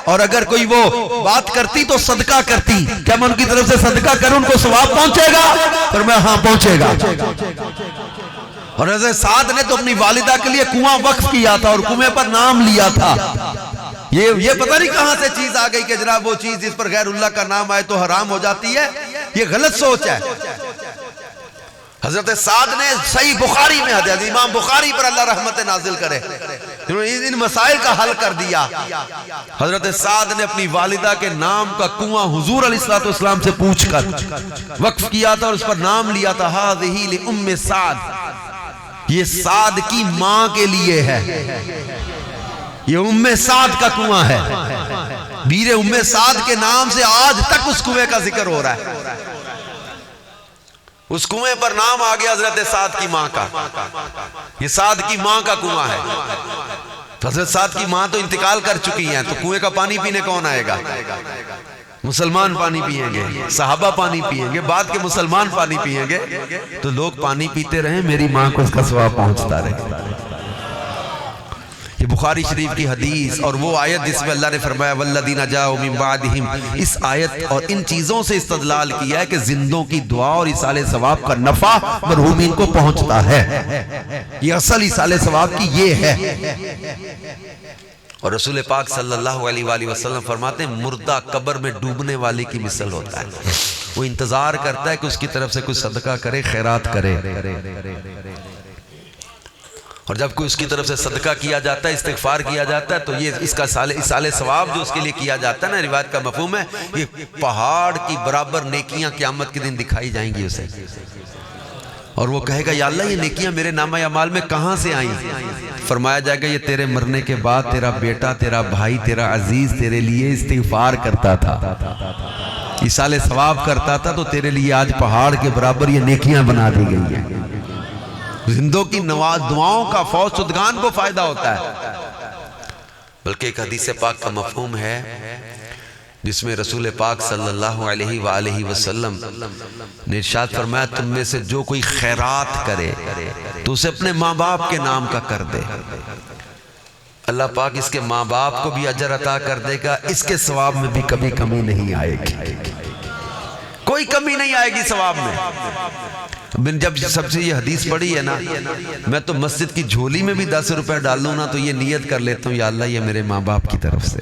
اور اگر کوئی وہ بات کرتی تو صدقہ کرتی، کیا میں ان کی طرف سے صدقہ کروں، ان کو ثواب پہنچے گا؟ پر میں ہاں پہنچے گا۔ اور حضرت سعد نے تو اپنی والدہ کے لیے کنواں وقف کیا تھا اور کنویں پر نام لیا تھا۔ یہ پتہ نہیں کہاں سے چیز آ گئی کہ جناب وہ چیز جس پر غیر اللہ کا نام آئے تو حرام ہو جاتی ہے، یہ غلط سوچ ہے۔ حضرت سعد نے صحیح بخاری میں حدیث، امام بخاری پر اللہ رحمت نازل کرے، انہوں نے ان مسائل کا حل کر دیا۔ حضرت سعد نے اپنی والدہ کے نام کا کنواں حضور علیہ السلام سے پوچھ کر وقف کیا تھا اور اس پر نام لیا تھا، ہذہ لأم سعد، یہ سعد کی ماں کے لیے ہے، یہ ام سعد کا کنواں ہے۔ بیر ام سعد کے نام سے آج تک اس کنویں کا ذکر ہو رہا ہے، اس کنویں پر نام آ گیا حضرت سعد کی ماں کا، یہ سعد کی ماں کا کنواں ہے۔ حضرت سعد کی ماں تو انتقال کر چکی ہیں، تو کنویں کا پانی پینے کون آئے گا؟ مسلمان پانی پیئیں گے، صحابہ پانی پیئیں گے، بعد کے مسلمان پانی پیئیں گے، تو لوگ پانی پیتے رہیں، میری ماں کو اس کا ثواب پہنچتا رہے۔ یہ بخاری شریف کی حدیث اور وہ آیت جس میں اللہ نے فرمایا والذین جاءوا من بعدہم، اس آیت اور ان چیزوں سے استدلال کیا ہے کہ زندوں کی دعا اور ایصال ثواب کا نفع مرحومین کو پہنچتا ہے، یہ اصل ایصال ثواب کی یہ ہے۔ اور رسول پاک صلی اللہ علیہ وآلہ وسلم فرماتے ہیں مردہ قبر میں ڈوبنے والے کی مثل ہوتا ہے، وہ انتظار کرتا ہے کہ اس کی طرف سے کوئی صدقہ کرے، خیرات کرے، اور جب کوئی اس کی طرف سے صدقہ کیا جاتا ہے، استغفار کیا جاتا ہے، تو یہ اس کا ایصال ثواب جو اس کے لیے کیا جاتا ہے نا، روایت کا مفہوم ہے، یہ پہاڑ کی برابر نیکیاں قیامت کے دن دکھائی جائیں گی اسے، اور وہ کہے گا یا اللہ یہ نیکیاں میرے نامہ اعمال میں کہاں سے آئیں؟ فرمایا جائے گا یہ تیرے مرنے کے بعد تیرا بیٹا، تیرا بھائی، تیرا عزیز تیرے لیے استغفار کرتا تھا، ایصال ثواب کرتا تھا، تو تیرے لیے آج پہاڑ کے برابر یہ نیکیاں بنا دی گئی ہیں۔ زندوں کی دعاؤں کا فوج شدگان کو فائدہ ہوتا ہے۔ بلکہ ایک حدیث پاک کا مفہوم ہے جس میں رسول پاک صلی اللہ علیہ وآلہ وسلم نے ارشاد فرمایا تم میں سے جو کوئی خیرات کرے تو اسے اپنے ماں باپ کے نام کا کر دے، اللہ پاک اس کے ماں باپ کو بھی اجر عطا کر دے گا، اس کے ثواب میں بھی کبھی کمی نہیں آئے گی، کوئی کمی نہیں آئے گی ثواب میں۔ جب سب سے یہ حدیث پڑھی ہے نا، میں تو مسجد کی جھولی میں بھی 10 روپے ڈال لوں نا تو یہ نیت کر لیتا ہوں یا اللہ یہ میرے ماں باپ کی طرف سے،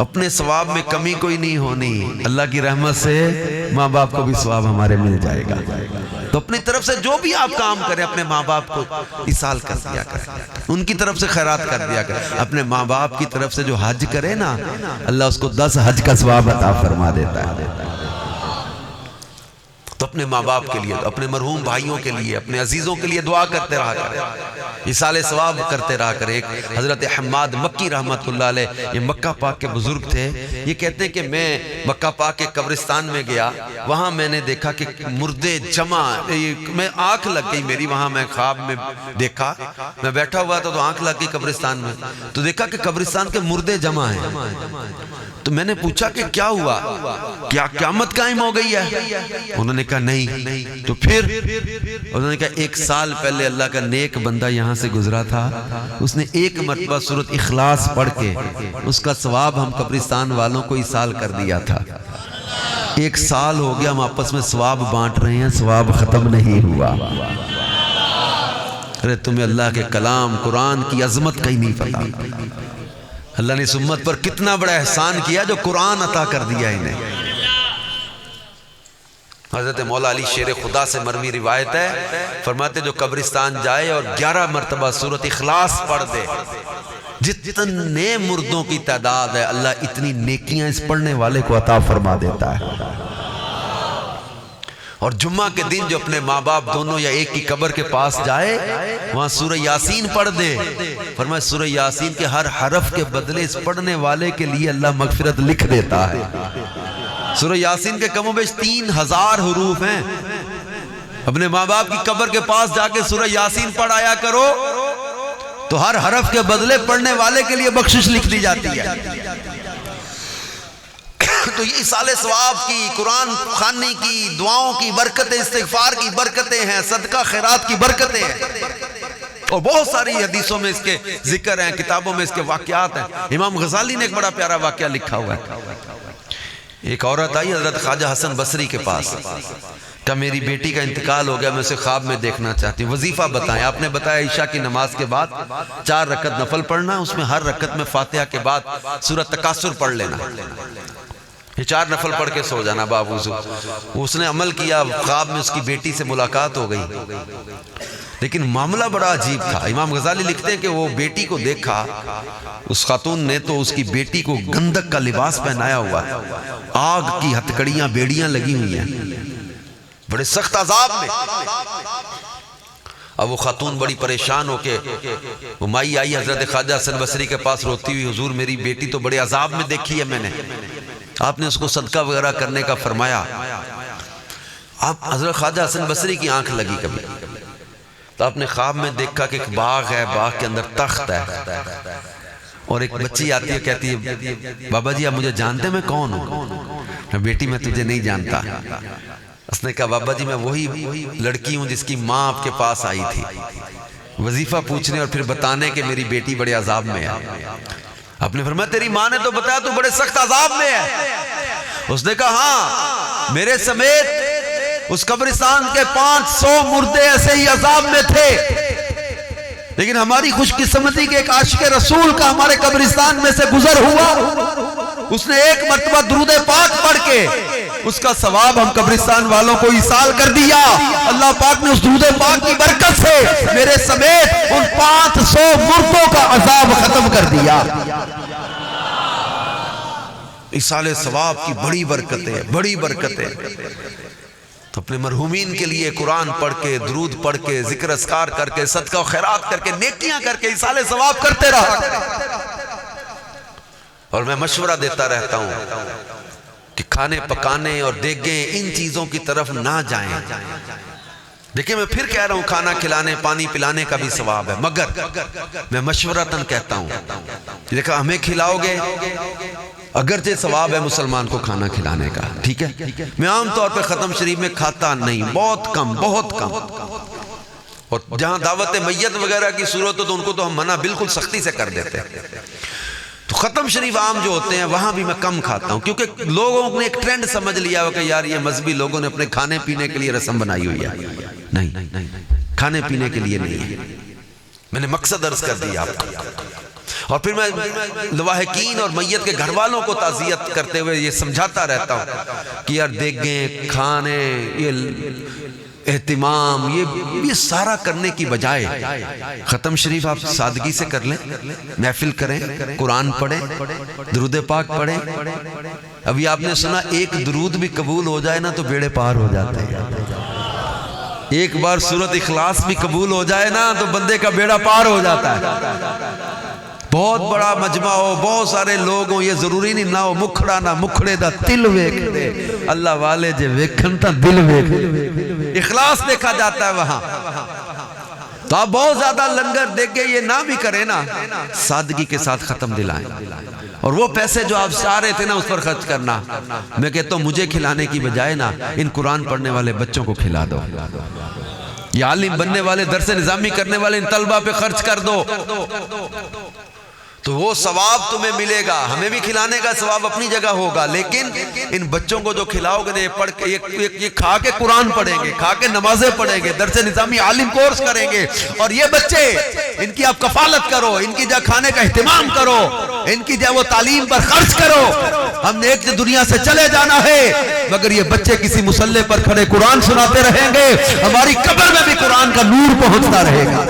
اپنے ثواب میں کمی کوئی نہیں ہونی، اللہ کی رحمت سے ماں باپ کو بھی ثواب ہمارے مل جائے گا۔ تو اپنی طرف سے جو بھی آپ کام کریں اپنے ماں باپ کو ایصال کر دیا کریں، ان کی طرف سے خیرات کر دیا کریں، اپنے ماں باپ کی طرف سے جو حج کرے نا اللہ اس کو 10 حج کا ثواب عطا فرما دیتا ہے۔ تو اپنے ماں باپ کے لیے، اپنے مرحوم بھائیوں کے لیے، اپنے عزیزوں کے لیے دعا کرتے رہا کریں، ایصال ثواب کرتے رہا کریں۔ ایک حضرت حماد مکی رحمت اللہ علیہ، یہ مکہ پاک کے بزرگ تھے، یہ کہتے ہیں کہ میں مکہ پاک کے قبرستان میں گیا، وہاں میں نے دیکھا کہ مردے جمع، میں آنکھ لگ گئی میری، وہاں میں خواب میں دیکھا، میں بیٹھا ہوا تھا تو آنکھ لگ گئی قبرستان میں، تو دیکھا کہ قبرستان کے مردے جمع ہیں، تو میں نے پوچھا کہ کیا ہوا، کیا قیامت قائم ہو گئی ہے؟ انہوں نے کہا نہیں، تو پھر انہوں نے کہا 1 سال پہلے اللہ کا نیک بندہ یہاں سے گزرا تھا، اس نے 1 مرتبہ سورۃ اخلاص پڑھ کے اس کا ثواب ہم قبرستان والوں کو ایصال کر دیا تھا، 1 سال ہو گیا ہم آپس میں ثواب بانٹ رہے ہیں، ثواب ختم نہیں ہوا۔ ارے تمہیں اللہ کے کلام قرآن کی عظمت کہیں نہیں پتا، اللہ نے اس امت پر کتنا بڑا احسان کیا جو قرآن عطا کر دیا انہیں۔ حضرت مولا علی شیر خدا سے مروی روایت ہے، فرماتے جو قبرستان جائے اور 11 مرتبہ سورۃ اخلاص پڑھ دے، جتنے مردوں کی تعداد ہے اللہ اتنی نیکیاں اس پڑھنے والے کو عطا فرما دیتا ہے۔ اور جمعہ کے دن جو اپنے ماں باپ دونوں یا ایک کی قبر کے پاس جائے وہاں سورہ یاسین پڑھ دے. فرمایا سورہ یاسین کے ہر حرف کے بدلے اس پڑھنے والے کے لیے اللہ مغفرت لکھ دیتا ہے. سورہ یاسین کے کم و بیش 3000 حروف ہیں. اپنے ماں باپ کی قبر کے پاس جا کے سورہ یاسین پڑھ آیا کرو تو ہر حرف کے بدلے پڑھنے والے کے لیے بخشش لکھ دی جاتی ہے. تو یہ ایصال ثواب کی، قرآن خوانی کی، دعاؤں کی برکتیں، استغفار کی برکتیں ہیں، صدقہ خیرات کی برکتیں ہیں. اور بہت ساری حدیثوں میں اس کے ذکر ہیں، کتابوں میں اس کے واقعات ہیں. امام غزالی نے ایک بڑا پیارا واقعہ لکھا ہوا ہے. ایک عورت آئی حضرت خواجہ حسن بصری کے پاس کہ میری بیٹی کا انتقال ہو گیا، میں اسے خواب میں دیکھنا چاہتی ہوں، وظیفہ بتائیں. آپ نے بتایا عشاء کی نماز کے بعد 4 رکعت نفل پڑھنا، اس میں ہر رکعت میں فاتحہ کے بعد سورۃ تکاثر پڑھ لینا. یہ 4 نفل پڑھ کے سو جانا باوضو. اس نے عمل کیا، خواب میں اس کی بیٹی سے ملاقات ہو گئی. لیکن معاملہ بڑا عجیب تھا. امام غزالی لکھتے ہیں کہ وہ بیٹی کو دیکھا اس خاتون نے تو اس کی بیٹی کو گندک کا لباس پہنایا ہوا ہے، آگ کی ہتکڑیاں بیڑیاں لگی ہوئی ہیں، بڑے سخت عذاب میں. اب وہ خاتون بڑی پریشان ہو کے وہ مائی آئی حضرت خواجہ حسن بصری کے پاس روتی ہوئی، حضور میری بیٹی تو بڑے عذاب میں دیکھی ہے میں نے، آپ نے اس کو صدقہ وغیرہ کرنے کا فرمایا. آپ حضرت خواجہ حسن بصری کی آنکھ لگی کبھی تو آپ نے خواب میں دیکھا کہ ایک باغ ہے، باغ کے اندر تخت ہے اور ایک بچی آتی ہے کہتی ہے بابا جی آپ مجھے جانتے میں کون ہوں؟ بیٹی میں تجھے نہیں جانتا. اس نے کہا بابا جی میں وہی لڑکی ہوں جس کی ماں آپ کے پاس آئی تھی وظیفہ پوچھنے اور پھر بتانے کہ میری بیٹی بڑے عذاب میں ہے. آپ نے فرمایا تیری ماں نے تو بتایا تو بڑے سخت عذاب میں ہے. اس نے کہا ہاں میرے سمیت اس قبرستان کے 500 مردے ایسے ہی عذاب میں تھے، لیکن ہماری خوش قسمتی کہ ایک عاشق رسول کا ہمارے قبرستان میں سے گزر ہوا، اس نے ایک مرتبہ درود پاک پڑھ کے اس کا ثواب ہم قبرستان والوں کو ایصال کر دیا. اللہ پاک نے اس درود پاک کی برکت سے میرے سمیت ان 500 مردوں کا عذاب ختم کر دیا. ایصال ثواب کی بڑی برکتیں، بڑی برکتیں. تو اپنے مرحومین کے لیے قرآن پڑھ کے، درود پڑھ کے، ذکر اذکار کر کے، صدقہ و خیرات کر کے، نیکیاں کر کے ایصال ثواب کرتے رہا. اور میں مشورہ دیتا رہتا ہوں کہ کھانے پکانے اور دیگیں ان چیزوں کی طرف نہ جائیں. دیکھیں میں پھر کہہ رہا ہوں کھانا کھلانے پانی پلانے کا بھی ثواب ہے، مگر میں مشورتاً کہتا ہوں دیکھا ہمیں کھلاؤ گے اگرچہ ثواب ہے مسلمان کو کھانا کھلانے کا، ٹھیک ہے. میں عام طور پہ ختم شریف میں کھاتا نہیں، بہت کم بہت کم. اور جہاں دعوت میت وغیرہ کی صورت ہو تو ان کو تو ہم منع بالکل سختی سے کر دیتے ہیں. تو ختم شریف عام جو ہوتے ہیں وہاں بھی میں کم کھاتا ہوں، کیونکہ لوگوں نے ایک ٹرینڈ سمجھ لیا ہو کہ یار یہ مذہبی لوگوں نے اپنے کھانے پینے کے لیے رسم بنائی ہوئی ہے. نہیں، کھانے پینے کے لیے نہیں ہے. میں نے مقصد عرض کر دیا آپ کو. اور پھر میں لواحقین اور میت کے گھر والوں کو تعزیت کرتے ہوئے یہ سمجھاتا رہتا ہوں کہ یار دیگیں کھانے یہ اہتمام یہ سارا کرنے کی بجائے ختم شریف آپ سادگی سے کر لیں، محفل کریں، قرآن پڑھیں، درود پاک پڑھیں. ابھی آپ نے سنا ایک درود بھی قبول ہو جائے نا تو بیڑے پار ہو جاتے ہیں. ایک بار سورۃ اخلاص بھی قبول ہو جائے نا تو بندے کا بیڑا پار ہو جاتا ہے. بہت بڑا مجمع ہو، بہت سارے لوگ ہوں، یہ ضروری نہیں نہ ہو مکھڑا نہ مکھڑے دا دل ویکھ دے. اللہ والے جے ویکھن تا دل ویکھ دے، اخلاص دیکھا جاتا ہے وہاں. تو آپ بہت زیادہ لنگر دیکھ کے یہ نہ بھی کریں نا، سادگی کے ساتھ ختم دلائیں. اور وہ پیسے جو آپ چاہ رہے تھے نا اس پر خرچ کرنا، میں کہتا ہوں مجھے کھلانے کی بجائے نا ان قرآن پڑھنے والے بچوں کو کھلا دو. یہ عالم بننے والے، درس نظامی کرنے والے ان طلبہ پہ خرچ کر دو تو وہ ثواب تمہیں ملے گا. ہمیں بھی کھلانے کا ثواب اپنی جگہ ہوگا، لیکن ان بچوں کو جو کھلاؤ گے یہ پڑھ کے یہ کھا کے قرآن پڑھیں گے، کھا کے نمازیں پڑھیں گے، درس نظامی عالم کورس کریں گے. اور یہ بچے ان کی آپ کفالت کرو، ان کی جگہ کھانے کا اہتمام کرو، ان کی جگہ وہ تعلیم پر خرچ کرو. ہم نے ایک دنیا سے چلے جانا ہے، مگر یہ بچے کسی مصلی پر کھڑے قرآن سناتے رہیں گے، ہماری قبر میں بھی قرآن کا نور پہنچتا رہے گا.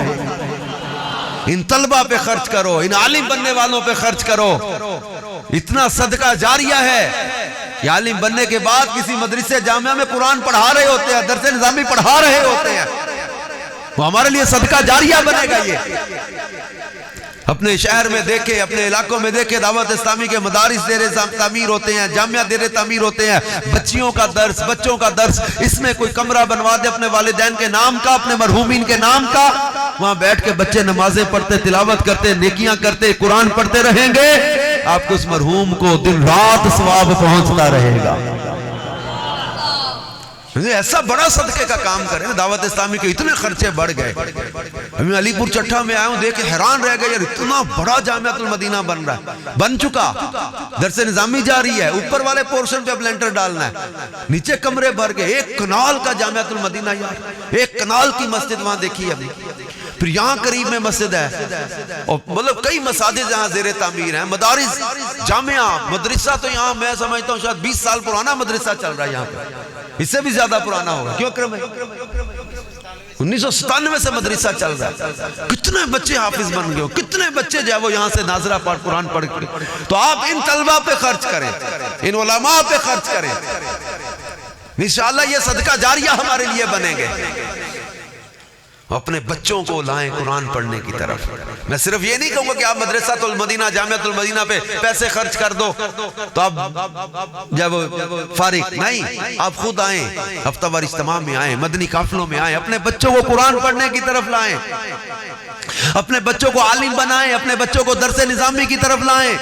ان طلبہ پہ خرچ کرو، ان عالم بننے والوں پہ خرچ کرو. اتنا صدقہ جاریہ ہے کہ عالم بننے کے بعد کسی مدرسے جامعہ میں قرآن پڑھا رہے ہوتے ہیں، درس نظامی پڑھا رہے ہوتے ہیں، وہ ہمارے لیے صدقہ جاریہ بنے گا۔ یہ اپنے شہر میں دیکھے، اپنے علاقوں میں دیکھے، دعوت اسلامی کے مدارس دیر تعمیر ہوتے ہیں، جامعہ دیر تعمیر ہوتے ہیں، بچوں کا درس، اس میں کوئی کمرہ بنوا دے اپنے والدین کے نام کا، اپنے مرحومین کے نام کا، وہاں بیٹھ کے بچے نمازیں پڑھتے، تلاوت کرتے، نیکیاں کرتے، قرآن پڑھتے رہیں گے، آپ کو اس مرحوم کو دن رات ثواب پہنچتا رہے گا۔ ایسا بڑا صدقے کا کام کریں، دعوت اسلامی کے اتنے خرچے بڑھ گئے۔ میں علی پور چٹھا میں آیا ہوں، دیکھ کے حیران رہ گئے، یار اتنا بڑا جامعۃ المدینہ بن رہا ہے، بن چکا، درس نظامی جاری ہے، اوپر والے پورشن پہ اب لینٹر ڈالنا ہے، نیچے کمرے بھر گئے، 1 کنال کا جامعۃ المدینہ، یار 1 کنال کی مسجد وہاں دیکھی ابھی۔ پھر یہاں قریب میں مسجد ہے، اور مطلب کئی مساجد یہاں زیر تعمیر ہیں، مدارس، جامعہ، مدرسہ تو یہاں میں سمجھتا ہوں شاید 20 سال پرانا مدرسہ چل رہا ہے یہاں پہ، اس سے بھی زیادہ پرانا ہوگا، کیوں اکرم ہے؟ 1997 سے مدرسہ چل رہا ہے، کتنے بچے حافظ بن گئے، کتنے بچے جو ہے وہ یہاں سے ناظرہ پڑھ قرآن پڑھ کے، تو آپ ان طلبہ پہ خرچ کریں، ان علماء پہ خرچ کریں، انشاءاللہ یہ صدقہ جاریہ ہمارے لیے بنیں گے۔ اپنے بچوں کو لائیں قرآن پڑھنے کی طرف۔ میں صرف یہ نہیں کہوں گا کہ آپ مدرسۃ المدینہ، جامعۃ المدینہ پہ پیسے خرچ کر دو تو آپ جب فارغ نہیں، آپ خود آئیں، ہفتہ وار اجتماع میں آئیں، مدنی قافلوں میں آئیں، اپنے بچوں کو قرآن پڑھنے کی طرف لائیں، اپنے بچوں کو عالم بنائیں، اپنے بچوں کو درس نظامی کی طرف لائیں۔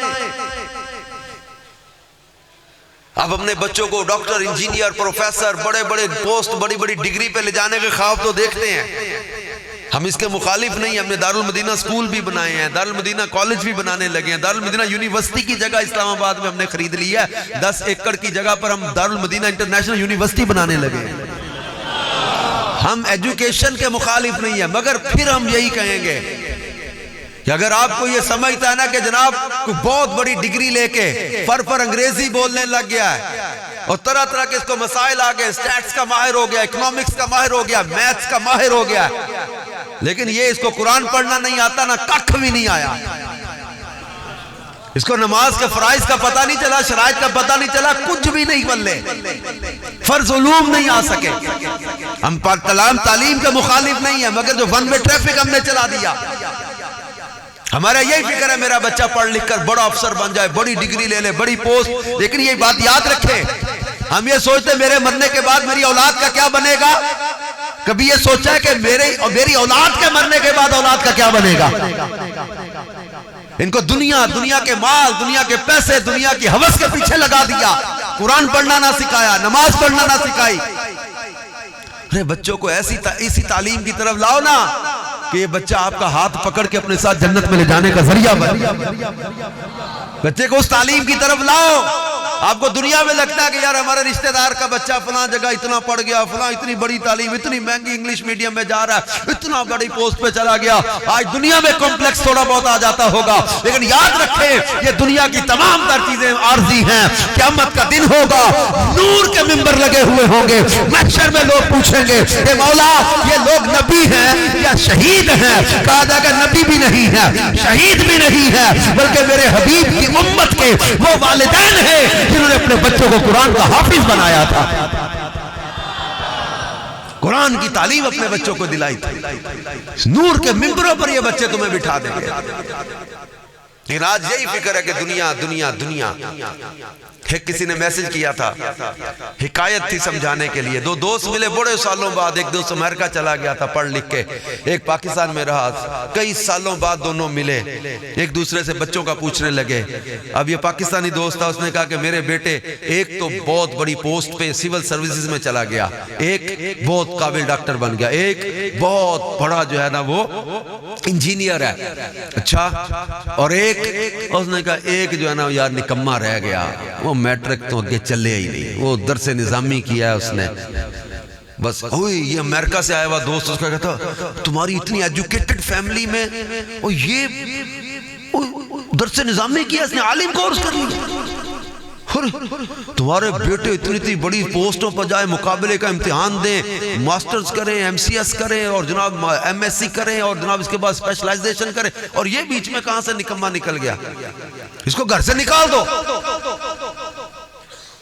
آپ اپنے بچوں کو ڈاکٹر، انجینئر، پروفیسر، بڑے بڑے پوسٹ، بڑی بڑی ڈگری پہ لے جانے کے خواب تو دیکھتے ہیں، ہم اس کے مخالف نہیں، ہم نے دارالمدینہ سکول بھی بنائے ہیں، دارالمدینہ کالج بھی بنانے لگے ہیں، دارالمدینہ یونیورسٹی کی جگہ اسلام آباد میں ہم نے خرید لی ہے، 10 ایکڑ کی جگہ پر ہم دارالمدینہ انٹرنیشنل یونیورسٹی بنانے لگے ہیں۔ ہم ایجوکیشن کے مخالف نہیں ہیں، مگر پھر ہم یہی کہیں گے کہ اگر آپ کو یہ سمجھتا ہے نا کہ جناب کوئی بہت بڑی ڈگری لے کے پر انگریزی بولنے لگ گیا ہے اور طرح طرح کے اس کو مسائل آ گئے، سٹیٹس کا ماہر ہو گیا، اکنامکس کا ماہر ہو گیا، میتھس کا ماہر ہو گیا، لیکن یہ اس کو قرآن پڑھنا نہیں آتا، نہ ککھ بھی نہیں آیا، اس کو نماز کے فرائض کا پتہ نہیں چلا، شرائط کا پتہ نہیں چلا، کچھ بھی نہیں بلے، فرض علوم نہیں آ سکے۔ ہم تعلیم کے مخالف نہیں ہیں، مگر جو ون وے ٹریفک ہم نے چلا دیا، ہمارا یہی فکر ہے میرا بچہ پڑھ لکھ کر بڑا افسر بن جائے، بڑی ڈگری لے لے، بڑی پوسٹ، لیکن یہ بات یاد رکھے، ہم یہ سوچتے میرے مرنے کے بعد میری اولاد کا کیا بنے گا، کبھی یہ سوچا ہے کہ میری اولاد کے مرنے کے بعد اولاد کا کیا بنے گا؟ ان کو دنیا کے مال، دنیا کے پیسے، دنیا کی ہوس کے پیچھے لگا دیا، قرآن پڑھنا نہ سکھایا، نماز پڑھنا نہ سکھائی۔ ارے بچوں کو ایسی تعلیم کی طرف لاؤ نا کہ یہ بچہ آپ کا ہاتھ پکڑ کے اپنے ساتھ جنت میں لے جانے کا ذریعہ بنے، بچے کو اس تعلیم کی طرف لاؤ۔ آپ کو دنیا میں لگتا ہے کہ یار ہمارے رشتہ دار کا بچہ فلاں جگہ اتنا پڑھ گیا، فلاں اتنی بڑی تعلیم، اتنی مہنگی انگلش میڈیم میں جا رہا ہے، اتنا بڑی پوسٹ پہ چلا گیا، آج دنیا میں کمپلیکس تھوڑا بہت آ جاتا ہوگا، لیکن یاد رکھیں یہ دنیا کی تمام تر چیزیں عارضی ہیں، قیامت کا دن ہوگا، نور کے منبر لگے ہوئے ہوں گے، محشر میں لوگ پوچھیں گے کہ مولا یہ لوگ نبی ہیں یا شہید ہیں؟ کہا جائے گا نبی بھی نہیں ہے، شہید بھی نہیں ہے، بلکہ میرے حبیب کی امت کے وہ والدین ہیں جنہوں نے اپنے بچوں کو قرآن کا حافظ بنایا تھا، قرآن کی تعلیم اپنے بچوں کو دلائی تھی، نور کے ممبروں پر یہ بچے تمہیں بٹھا دیں گے۔ لیکن آج یہی فکر ہے کہ دنیا دنیا دنیا۔ ایک کسی نے میسج کیا تھا، حکایت تھی سمجھانے کے لیے، دو دوست ملے بڑے سالوں بعد، ایک دوست امریکہ چلا گیا تھا پڑھ لکھ کے، ایک پاکستان میں رہا، کئی سالوں بعد دونوں ملے، ایک دوسرے سے بچوں کا پوچھنے لگے۔ اب یہ پاکستانی دوست تھا، اس نے کہا کہ میرے بیٹے ایک تو بہت بڑی پوسٹ پہ سیول سروسز میں چلا گیا، ایک بہت قابل ڈاکٹر بن گیا، ایک بہت بڑا جو ہے نا وہ انجینئر ہے، اچھا، اور ایک اس نے کہا ایک جو ہے نا یار نکمہ رہ گیا، وہ میٹرک تو آگے چلے ہی نہیں، وہ درس نظامی کیا ہے اس نے، بس ہوئی یہ امریکہ سے آیا ہوا دوست اس کا کہتا تمہاری اتنی ایجوکیٹڈ فیملی میں یہ درس نظامی کیا، اس نے عالم کورس کر لیا، تمہارے بیٹے اتنی بڑی پوسٹوں پر جائے، مقابلے کا امتحان دیں، ماسٹرز کریں، ایم سی ایس کریں، اور جناب ایم ایس سی کریں، اور جناب اس کے بعد اسپیشلائزیشن کریں، اور یہ بیچ میں کہاں سے نکمہ نکل گیا؟ اس کو گھر سے نکال دو۔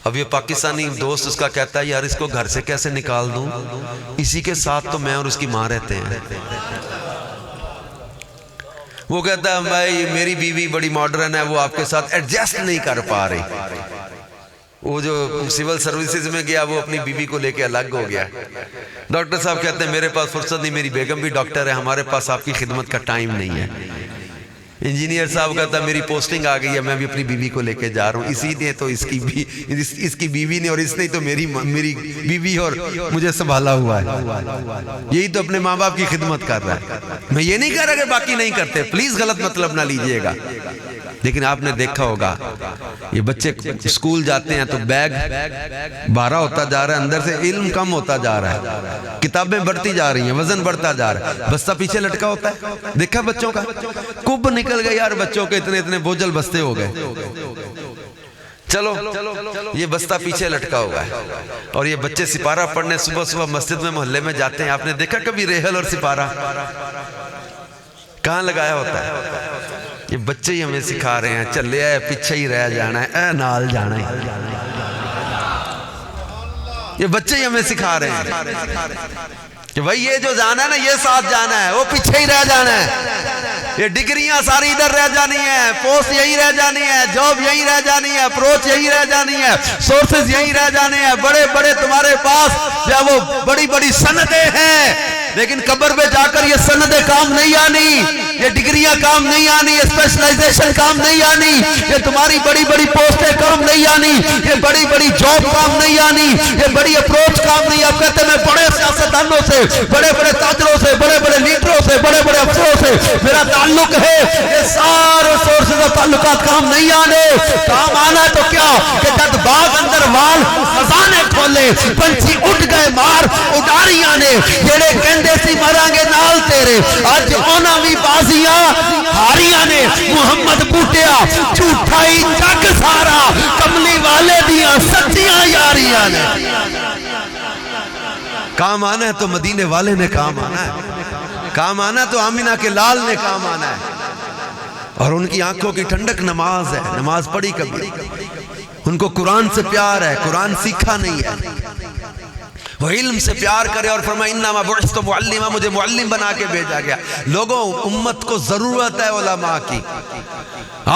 اب یہ پاکستانی دوست اس کا کہتا ہے یار اس کو گھر سے کیسے نکال دوں، اسی کے ساتھ تو میں اور اس کی ماں رہتے ہیں۔ وہ کہتا ہے بھائی میری بیوی بڑی ماڈرن ہے، وہ آپ کے ساتھ ایڈجسٹ نہیں کر پا رہی۔ وہ جو سول سروسز میں گیا وہ اپنی بیوی کو لے کے الگ ہو گیا۔ ڈاکٹر صاحب کہتے ہیں میرے پاس فرصت نہیں، میری بیگم بھی ڈاکٹر ہے، ہمارے پاس آپ کی خدمت کا ٹائم نہیں ہے۔ انجینئر صاحب کہتا ہے میری پوسٹنگ آ گئی ہے، میں بھی اپنی بیوی کو لے کے جا رہا ہوں، اسی نے تو اس کی بیوی نے، اور اس نے تو میری بیوی اور مجھے سنبھالا ہوا ہے، یہی تو اپنے ماں باپ کی خدمت کر رہا ہے۔ میں یہ نہیں کہہ رہا کہ باقی نہیں کرتے، پلیز غلط مطلب نہ لیجئے گا، لیکن آپ نے دیکھا ہوگا یہ بچے اسکول جاتے ہیں تو بیگ بھارا ہوتا جا رہا ہے، اندر سے علم کم ہوتا جا رہا ہے، کتابیں بڑھتی جا رہی ہیں، وزن بڑھتا جا رہا ہے، بستہ پیچھے لٹکا ہوتا ہے، دیکھا بچوں کا کب نکل گئے یار، بچوں کے اتنے بوجھل بستے ہو گئے۔ چلو یہ بستہ پیچھے لٹکا ہوا ہے، اور یہ بچے سپارہ پڑھنے صبح مسجد میں محلے میں جاتے ہیں۔ آپ نے دیکھا کبھی ریحل اور سپارہ کہاں لگایا ہوتا ہے؟ یہ بچے ہی ہمیں سکھا رہے ہیں، چلے آئے پیچھے ہی رہ جانا ہے، اے نال جانا ہے۔ یہ بچے ہی ہمیں سکھا رہے ہیں کہ بھائی یہ جو جانا ہے نا، یہ ساتھ جانا ہے، وہ پیچھے ہی رہ جانا ہے۔ یہ ڈگریاں ساری ادھر رہ جانی ہیں، پوسٹ یہی رہ جانی ہے، جاب یہی رہ جانی ہے، اپروچ یہی رہ جانی ہے، سورسز یہی رہ جانے ہیں، بڑے بڑے تمہارے پاس جو وہ بڑی بڑی سندیں ہیں، لیکن قبر پہ جا کر یہ سندیں کام نہیں آنی، یہ ڈگریاں کام نہیں آنی، یہ اسپیشلائزیشن کام نہیں آنی، یہ تمہاری بڑی بڑی پوسٹیں کام نہیں آنی، یہ بڑی بڑی جاب کام نہیں آنی، یہ بڑی اپروچ کام نہیں۔ آپ کہتے ہیں میں بڑے سیاستدانوں سے، بڑے بڑے تاجروں سے، بڑے بڑے لیڈروں سے، بڑے بڑے افسروں سے میرا تعلق ہے، یہ سارے سورسز اور تعلقات کام نہیں آنے۔ کام آنا ہے تو کیا کہ جد باغ اندر وال خزانے کھولے، پنچھی اٹھ گئے مار اڈاریاں نے، جڑے کہندے سی مرانگے نال تیرے، آج اونا بھی بازیاں ہاریاں نے۔ محمد بوٹیا جھوٹائی جگ سارا، کملی والے دیاں سچیاں یاریاں نے۔ کام آنا ہے تو مدینے والے نے کام آنا ہے، کام آنا تو آمینہ کے لال نے کام آنا ہے، اور ان کی آنکھوں کی ٹھنڈک نماز ہے، نماز پڑھی کبھی، ان کو قرآن سے پیار ہے، قرآن سیکھا نہیں ہے، وہ علم سے پیار کرے، اور فرمایا انما بعثت معلما، مجھے معلم بنا کے بھیجا گیا۔ لوگوں امت کو ضرورت ہے علماء کی،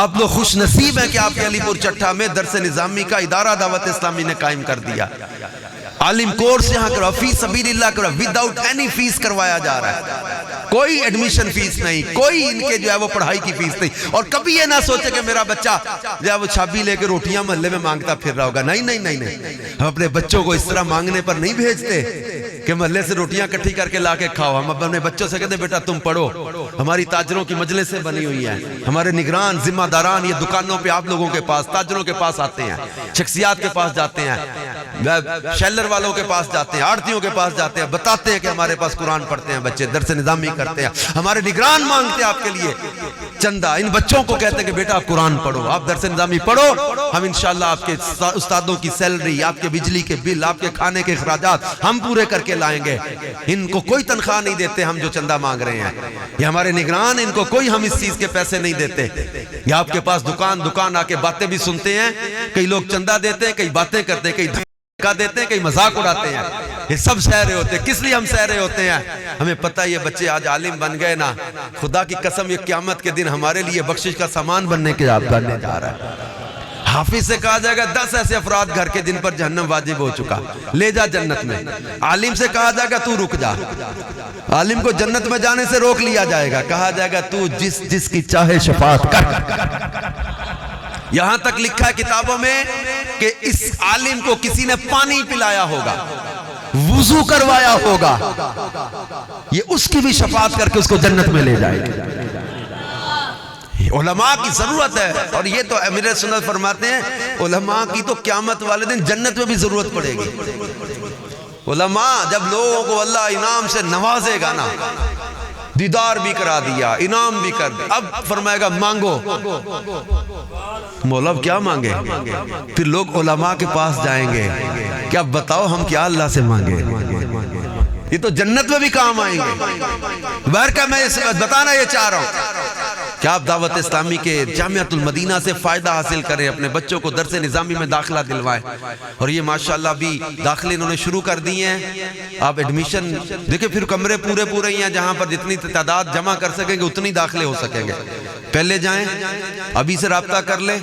آپ لوگ خوش نصیب ہیں کہ آپ کے علی پور چٹھا میں درس نظامی کا ادارہ دعوت اسلامی نے قائم کر دیا۔ عالم کورس یہاں کرو، فی سبیل اللہ کرو، وداؤٹ اینی فیس کروایا جا رہا ہے، کوئی ایڈمیشن فیس نہیں، کوئی ان کے جو ہے وہ پڑھائی کی فیس نہیں۔ اور کبھی یہ نہ سوچے کہ میرا بچہ جو ہے وہ چھابی لے کے روٹیاں محلے میں مانگتا پھر رہا ہوگا، نہیں نہیں نہیں نہیں، ہم اپنے بچوں کو اس طرح مانگنے پر نہیں بھیجتے کہ محلے سے روٹیاں کٹھی کر کے لا کے کھاؤ۔ ہم اپنے بچوں سے کہتے ہیں بیٹا تم پڑھو، ہماری تاجروں کی مجلسیں بنی ہوئی ہیں، ہمارے نگران ذمہ داران یہ دکانوں پہ آپ لوگوں کے پاس، تاجروں کے پاس آتے ہیں، شخصیات کے پاس جاتے ہیں، شیلر والوں کے پاس جاتے ہیں، آڑتیوں کے پاس جاتے ہیں، بتاتے ہیں کہ ہمارے پاس قرآن پڑھتے ہیں بچے، درس نظامی کرتے ہیں، ہمارے نگران مانگتے ہیں آپ کے لیے چندہ۔ ان بچوں کو کہتے ہیں کہ بیٹا آپ قرآن پڑھو، آپ درس نظامی پڑھو، ہم انشاءاللہ آپ کے استادوں کی سیلری، آپ کے بجلی کے بل، آپ کے کھانے کے اخراجات ہم پورے کر کے لائیں گے۔ ان کو کوئی تنخواہ نہیں دیتے ہم جو چندہ مانگ رہے ہیں، یہ ہمارے نگران، ان کو کوئی ہم اس چیز کے پیسے نہیں دیتے۔ یہ آپ کے پاس دکان آ کے باتیں بھی سنتے ہیں، کئی لوگ چندہ دیتے ہیں، کئی باتیں کرتے ہیں، کئی دھکا دیتے ہیں، کئی مذاق اڑاتے ہیں، یہ سب سہ رہے ہوتے ہیں۔ کس لیے ہم سہ رہے ہوتے ہیں؟ ہمیں پتہ یہ بچے آج عالم بن گئے نا، خدا کی قسم یہ قیامت کے دن ہمارے لیے بخشش کا سامان بننے کے بننے جا رہا ہے۔ حافظ سے کہا جائے گا 10 ایسے افراد گھر کے جن پر جہنم واجب ہو چکا، لے جا جنت میں۔ عالم سے کہا جائے گا تو رک جا، عالم کو جنت میں جانے سے روک لیا جائے گا، کہا جائے گا تو جس کی چاہے شفاعت کر۔ یہاں تک لکھا ہے کتابوں میں کہ اس عالم کو کسی نے پانی پلایا ہوگا، وضو کروایا ہوگا، یہ اس کی بھی شفاعت کر کے اس کو جنت میں لے جائے گا۔ علماء کی ضرورت ہے، اور یہ تو امیر سنت فرماتے ہیں علماء کی تو قیامت والے دن جنت میں بھی ضرورت پڑے گی۔ علماء جب لوگوں کو اللہ انعام سے نوازے گا نا، دیدار بھی کرا دیا، انعام بھی کر دیا، اب فرمائے گا مانگو، مولا اب کیا مانگے؟ پھر لوگ علماء کے پاس جائیں گے کہ اب بتاؤ ہم کیا اللہ سے مانگے؟ یہ تو جنت میں بھی کام آئیں گے۔ بہرکہ میں بتانا یہ چاہ رہا ہوں کہ آپ دعوت اسلامی کے جامعۃ المدینہ سے فائدہ حاصل کریں، اپنے بچوں کو درس نظامی میں داخلہ دلوائیں، اور یہ ماشاءاللہ بھی داخلے انہوں نے شروع کر دیے ہیں۔ آپ ایڈمیشن دیکھیں، پھر کمرے پورے ہی ہیں، جہاں پر جتنی تعداد جمع کر سکیں گے اتنی داخلے ہو سکیں گے۔ پہلے جائیں، ابھی سے رابطہ کر لیں،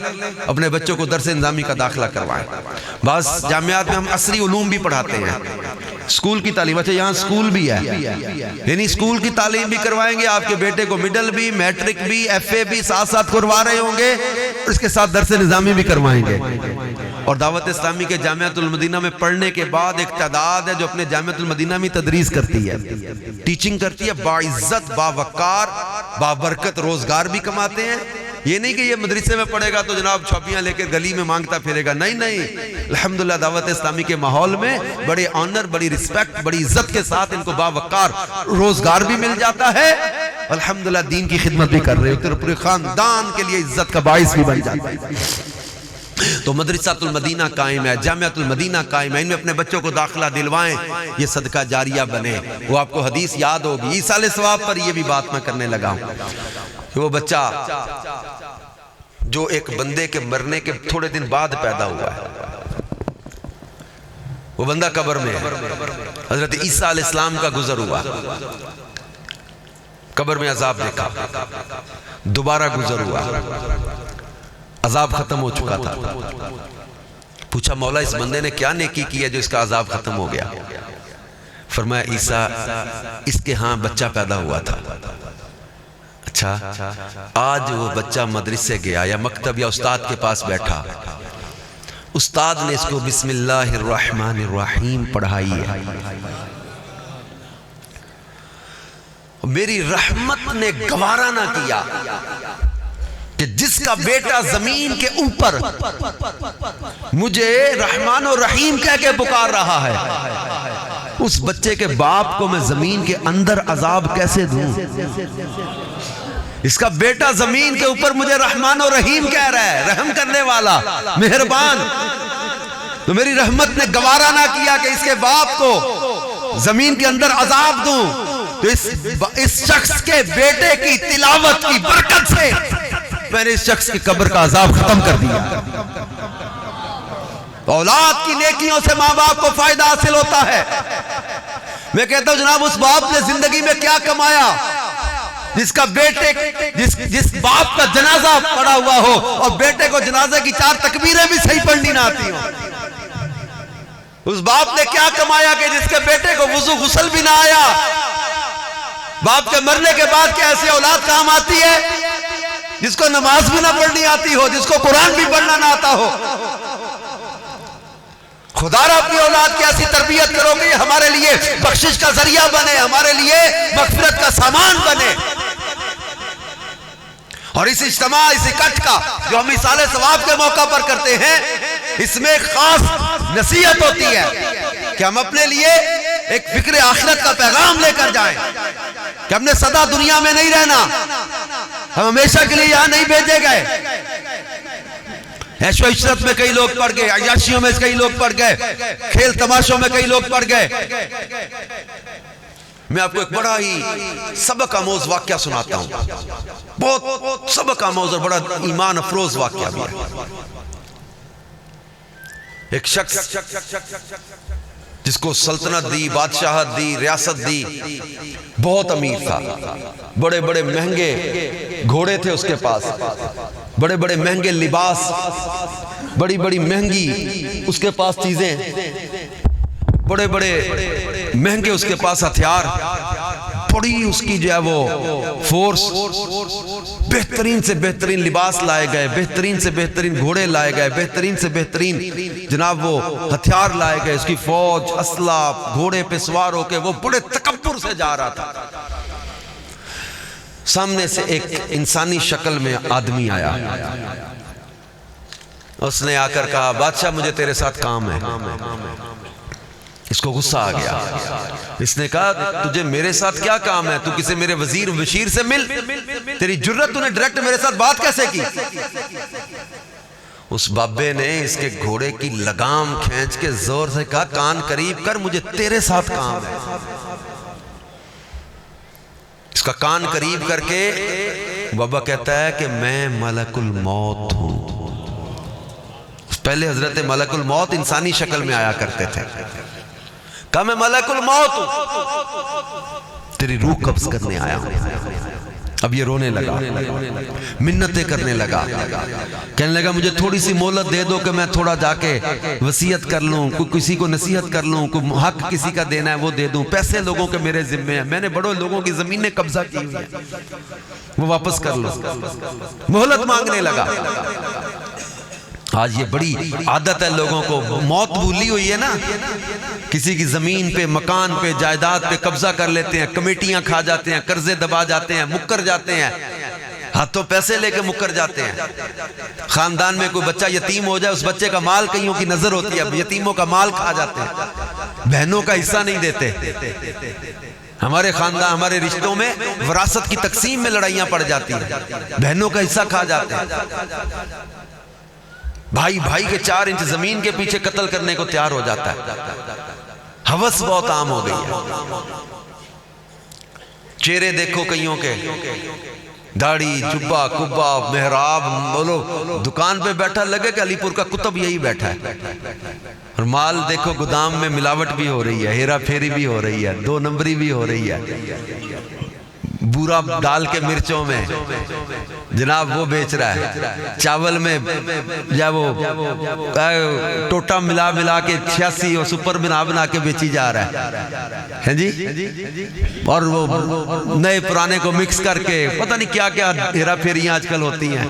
اپنے بچوں کو درس نظامی کا داخلہ کروائیں۔ بعض جامعات میں ہم عصری علوم بھی پڑھاتے ہیں، اسکول کی تعلیم، اچھا یہاں اسکول بھی ہے، یعنی اسکول کی تعلیم بھی کروائیں گے، آپ کے بیٹے کو مڈل بھی، میٹرک بھی، ایف اے بھی ساتھ ساتھ کروا رہے ہوں گے، اس کے ساتھ درس نظامی بھی کروائیں گے۔ اور دعوت اسلامی کے جامعۃ المدینہ میں پڑھنے کے بعد ایک تعداد ہے جو اپنے جامعۃ المدینہ میں تدریس کرتی ہے، ٹیچنگ کرتی ہے، باعزت، باوقار، بابرکت روزگار بھی کماتے ہیں۔ یہ نہیں کہ یہ مدرسے میں پڑھے گا تو جناب چھاپیاں لے کے گلی میں مانگتا پھرے گا، نہیں، الحمدللہ دعوت اسلامی کے ماحول میں بڑے آنر، بڑی رسپیکٹ، بڑی عزت کے ساتھ ان کو باوقار روزگار بھی مل جاتا ہے، الحمدللہ دین کی خدمت بھی کر رہے ہوتے، پورے خاندان کے لیے عزت کا باعث بھی بن جاتا ہے۔ تو مدرسۃ المدینہ قائم ہے، جامعۃ المدینہ قائم ہے، ان میں اپنے بچوں کو داخلہ دلوائیں، یہ صدقہ جاریہ بنے۔ وہ آپ کو حدیث یاد ہوگی، ایصال ثواب پر یہ بھی بات میں کرنے لگا ہوں کہ وہ بچہ جو ایک بندے کے مرنے کے تھوڑے دن بعد پیدا ہوا ہے، وہ بندہ قبر میں ہے، حضرت عیسیٰ علیہ السلام کا گزر ہوا، قبر میں عذاب دیکھا، دوبارہ گزر ہوا، عذاب ختم ہو چکا تھا، پوچھا مولا اس بندے نے کیا نیکی کی ہے جو اس کا عذاب ختم ہو گیا؟ فرمایا عیسیٰ اس کے ہاں بچہ پیدا ہوا تھا۔ اچھا، آج وہ بچہ مدرسے گیا یا مکتب یا استاد کے پاس بیٹھا، استاد نے اس کو بسم اللہ الرحمن الرحیم پڑھائی ہے، میری رحمت نے گوارا نہ کیا کہ جس کا بیٹا زمین کے اوپر مجھے رحمان و رحیم کہہ کے پکار رہا ہے، اس بچے کے باپ کو میں زمین کے اندر عذاب کیسے دوں؟ اس کا بیٹا زمین کے اوپر مجھے رحمان و رحیم کہہ رہا ہے، رحم کرنے والا، مہربان، تو میری رحمت نے گوارا نہ کیا کہ اس کے باپ کو زمین کے اندر عذاب دوں، تو اس شخص کے بیٹے کی تلاوت کی برکت سے میں نے اس شخص کی قبر کا عذاب ختم کر دیا۔ اولاد کی نیکیوں سے ماں باپ کو فائدہ حاصل ہوتا ہے۔ میں کہتا ہوں جناب اس باپ نے زندگی میں کیا کمایا جس کا بیٹے جس باپ کا جنازہ پڑا ہوا ہو اور بیٹے کو جنازے کی 4 تکبیریں بھی صحیح پڑھنی نہ آتی ہوں؟ اس باپ نے کیا کمایا کہ جس کے بیٹے کو وضو غسل بھی نہ آیا؟ باپ کے مرنے کے بعد کیا ایسی اولاد کام آتی ہے جس کو نماز بھی نہ پڑھنی آتی ہو، جس کو قرآن بھی پڑھنا نہ آتا ہو؟ خدا را اپنی اولاد کی ایسی تربیت کرو گے ہمارے لیے بخشش کا ذریعہ بنے، ہمارے لیے مغفرت کا سامان بنے۔ اور اس اجتماع، اس اکٹھ کا جو ہم ایصال ثواب کے موقع پر کرتے ہیں، اس میں ایک خاص نصیحت ہوتی ہے کہ ہم اپنے لیے ایک فکر آخرت کا پیغام لے کر جائیں کہ ہم نے سدا دنیا میں نہیں رہنا، ہم ہمیشہ کے لیے یہاں نہیں بھیجے گئے۔ عیش و عشرت میں کئی لوگ پڑ گئے، عیاشیوں میں کئی لوگ پڑ گئے، کھیل تماشوں میں کئی لوگ پڑ گئے۔ میں آپ کو ایک بڑا ہی سبق آموز واقعہ سناتا ہوں، بہت سبق آموز اور بڑا ایمان افروز واقعہ بھی ہے۔ ایک شخص جس کو سلطنت دی، بادشاہت دی، ریاست دی، بہت امیر تھا، بڑے بڑے مہنگے گھوڑے تھے اس کے پاس، بڑے بڑے مہنگے لباس، بڑی بڑی مہنگی اس کے پاس چیزیں، بڑے بڑے مہنگے اس کے پاس ہتھیار، بڑی اس کی جو ہے وہ فورس، بہترین سے بہترین لباس لائے گئے، بہترین سے بہترین گھوڑے لائے گئے، بہترین سے بہترین جناب وہ ہتھیار لائے گئے، اس کی فوج، اسلحہ، گھوڑے پہ سوار ہو کے وہ بڑے تکبر سے جا رہا تھا۔ سامنے سے ایک انسانی شکل میں آدمی آیا، اس نے آ کر کہا بادشاہ مجھے تیرے ساتھ کام ہے۔ اس کو غصہ آ گیا، اس نے کہا تجھے میرے ساتھ کیا کام ہے؟ تو کسی میرے وزیر بشیر سے مل، تیری جرت تو نے ڈائریکٹ میرے ساتھ بات کیسے کی؟ اس بابے نے اس کے گھوڑے کی لگام کھینچ کے زور سے کہا کان قریب کر، مجھے تیرے ساتھ کام ہے۔ اس کا کان قریب کر کے بابا کہتا ہے کہ میں ملک الموت ہوں۔ پہلے حضرت ملک الموت انسانی شکل میں آیا کرتے تھے، کہا میں ملک الموت ہوں، تیری روح قبض کرنے آیا ہوں۔ اب یہ رونے لگا، منتیں کرنے لگا، کہنے لگا مجھے تھوڑی سی مہلت دے دو کہ میں تھوڑا جا کے وصیت کر لوں، کسی کو نصیحت کر لوں، کوئی حق کسی کا دینا ہے وہ دے دوں، پیسے لوگوں کے میرے ذمے ہیں، میں نے بڑوں لوگوں کی زمینیں قبضہ کی ہوئی ہیں، وہ واپس کر لو، مہلت مانگنے لگا۔ آج یہ بڑی عادت ہے لوگوں کو، موت بھولی ہوئی ہے نا، کسی کی زمین پہ، مکان پہ، جائیداد پہ قبضہ کر لیتے ہیں، کمیٹیاں کھا جاتے ہیں، قرضے دبا جاتے ہیں، مکر جاتے ہیں، ہاتھوں پیسے لے کے مکر جاتے ہیں۔ خاندان میں کوئی بچہ یتیم ہو جائے، اس بچے کا مال کئیوں کی نظر ہوتی ہے، یتیموں کا مال کھا جاتے ہیں، بہنوں کا حصہ نہیں دیتے۔ ہمارے خاندان، ہمارے رشتوں میں وراثت کی تقسیم میں لڑائیاں پڑ جاتی ہیں، بہنوں کا حصہ کھا جاتے ہیں، بھائی بھائی کے 4 انچ زمین کے پیچھے قتل کرنے کو تیار ہو جاتا ہے۔ ہوس بہت عام ہو گئی ہے۔ چہرے دیکھو کئیوں کے، داڑھی، جبہ، کبہ، محراب، بولو دکان پہ بیٹھا لگے کہ علی پور کا کتب یہی بیٹھا ہے، اور مال دیکھو گودام میں ملاوٹ بھی ہو رہی ہے، ہیرا پھیری بھی ہو رہی ہے، 2 نمبری بھی ہو رہی ہے، بورا ڈال کے مرچوں میں جناب وہ بیچ رہا ہے، چاول میں یا وہ ٹوٹا ملا ملا کے 86 اور سپر بنا کے بیچی جا رہا ہے جی، اور وہ نئے پرانے کو مکس کر کے پتہ نہیں کیا کیا ہیرا پھیریاں آج کل ہوتی ہیں،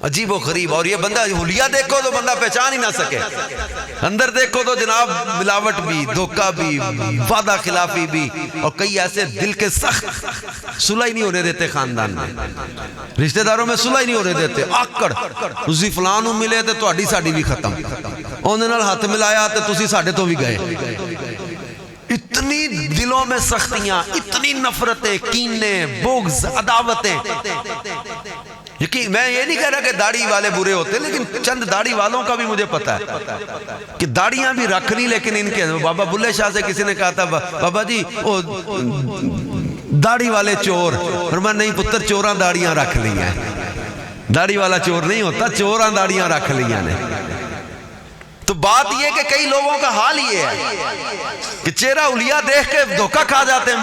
عجیب و غریب۔ اور یہ بندہ حلیہ دیکھو تو بندہ پہچان ہی نہ سکے، اندر دیکھو تو جناب ملاوٹ بھی، دھوکہ بھی، وعدہ خلافی بھی، اور کئی ایسے دل کے سخت، صلح ہی نہیں ہونے دیتے خاندان میں، رشتہ داروں میں صلح ہی نہیں ہونے دیتے، آکڑ تسی فلاں نوں ملے تے تہاڈی ساڈی بھی ختم، انہاں نال ہاتھ ملایا تے تسی ساڈے تو بھی گئے۔ اتنی دلوں میں سختیاں، اتنی نفرتیں، کینے، بغض، عداوتیں۔ یقین میں یہ نہیں کہہ رہا کہ داڑھی والے برے ہوتے، لیکن چند داڑھی والوں کا بھی مجھے پتا ہے کہ داڑیاں بھی رکھ لی، لیکن ان کے بابا بلے شاہ سے کسی نے کہا تھا بابا جی وہ داڑھی والے چور، اور میں نہیں پتر چوراں داڑیاں رکھ لی ہیں، داڑھی والا چور نہیں ہوتا، چوراں داڑیاں رکھ لیا نے۔ تو بات یہ کہ کئی لوگوں کا حال یہ ہے کہ چہرہ حلیہ دیکھ کے دھوکہ کھا جاتے ہیں،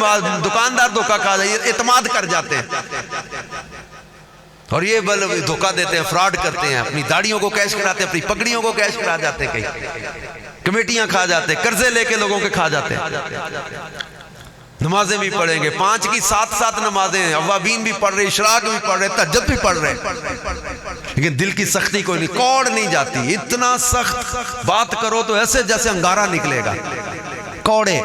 دکاندار دھوکہ کھا جاتے ہیں، اعتماد کر جاتے ہیں، اور یہ دھوکہ دیتے ہیں، فراڈ کرتے ہیں، اپنی داڑیوں کو کیش کراتے ہیں، اپنی پگڑیوں کو کیش کرا جاتے ہیں، کئی کمیٹیاں کھا جاتے ہیں، قرضے لے کے لوگوں کے کھا جاتے ہیں۔ نمازیں بھی پڑھیں گے، 5 کی 7 نمازیں ہیں، اوابین بھی پڑھ رہے، اشراق بھی پڑھ رہے، تہجد بھی پڑھ رہے، لیکن دل کی سختی کوئی نہیں، کوڑ نہیں جاتی۔ اتنا سخت بات کرو تو ایسے جیسے انگارہ نکلے گا، کوڑے،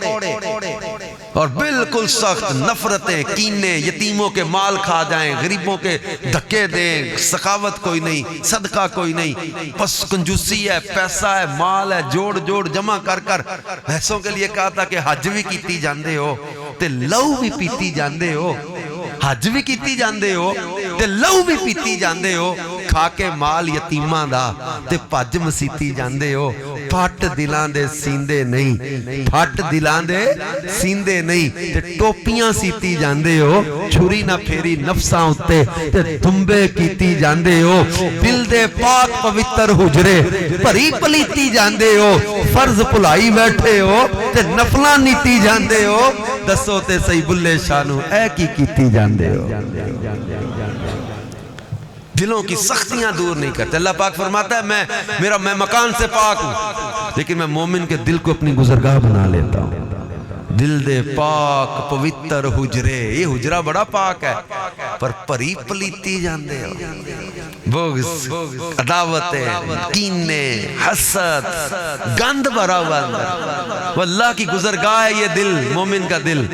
اور بالکل سخت نفرتیں، کینے، یتیموں کے مال کھا جائیں، غریبوں کے دھکے دیں، سخاوت کوئی نہیں، صدقہ کوئی نہیں، بس کنجوسی ہے، پیسہ ہے، مال ہے، جوڑ جوڑ جمع کر کر۔ ایسوں کے لیے کہا تھا کہ حج بھی کیتی جاندے ہو تے لہو بھی پیتی جاندے ہو، حج بھی کیتی جاندے ہو تے لہو بھی پیتی جاندے ہو، کھا کے مال یتیماں دا تے پج مسیتی جاندے ہو، پھٹ دلان دے سیندے نہیں، پھٹ دلان دے سیندے نہیں، تے ٹوپیاں سیتی جاندے ہو، چھری نہ پھیری نفساں اتے تے دھمبے کیتی جاندے ہو، دل دے پاک پوتر حجرے بھری پلیتی جاندے ہو، فرض بھلائی بیٹھے ہو تے نفلاں نیتی جاندے ہو، دسو تے صحیح بلے شانو اے کی کیتی جاندے ہو۔ دلوں کی سختیاں دور نہیں کرتے۔ اللہ پاک فرماتا ہے میں مکان سے پاک ہوں، لیکن میں مومن کے دل کو اپنی گزرگاہ بنا لیتا ہوں۔ دل دے پاک پوتر حجرے، یہ حجرہ بڑا پاک ہے، پر پری پلیتی جاندے ہو، بغض، عداوتیں، کینے، حسد، گند بھرا ہوا اندر۔ واللہ کی گزرگاہ ہے یہ دل، مومن کا دل۔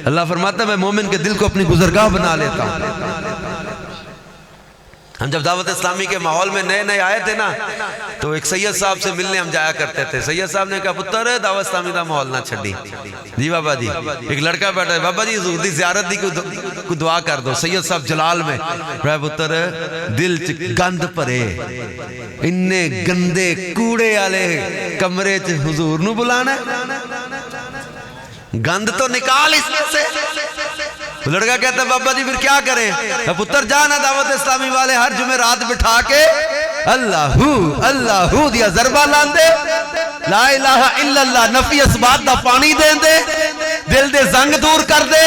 اللہ فرماتا ہے میں مومن کے دل کو اپنی گزرگاہ بنا لیتا ہوں۔ ہم جب دعوت اسلامی کے ماحول میں نئے نئے آئے تھے نا تو ایک سید صاحب سے ملنے ہم جایا کرتے تھے. سید صاحب نے کہا پتر دعوت اسلامی دا ماحول نہ چھڑی. جی بابا جی. ایک لڑکا بیٹھا ہے, بابا جی حضور دی زیارت دی کو دعا کر دو. سید صاحب جلال میں پتر دل چ گند پرے اننے گندے کوڑے والے کمرے چ حضور نو بلانا گند تو نکال اس میں سے. لڑکا کہتا ہے بابا جی پھر کیا کریں؟ پتر جانا دعوت اسلامی والے ہر جمعرات بٹھا کے اللہ دیا ضربہ لان دے, لا الہ الا اللہ نفی اسبات دا پانی دین دے, دل دے زنگ دور کر دے,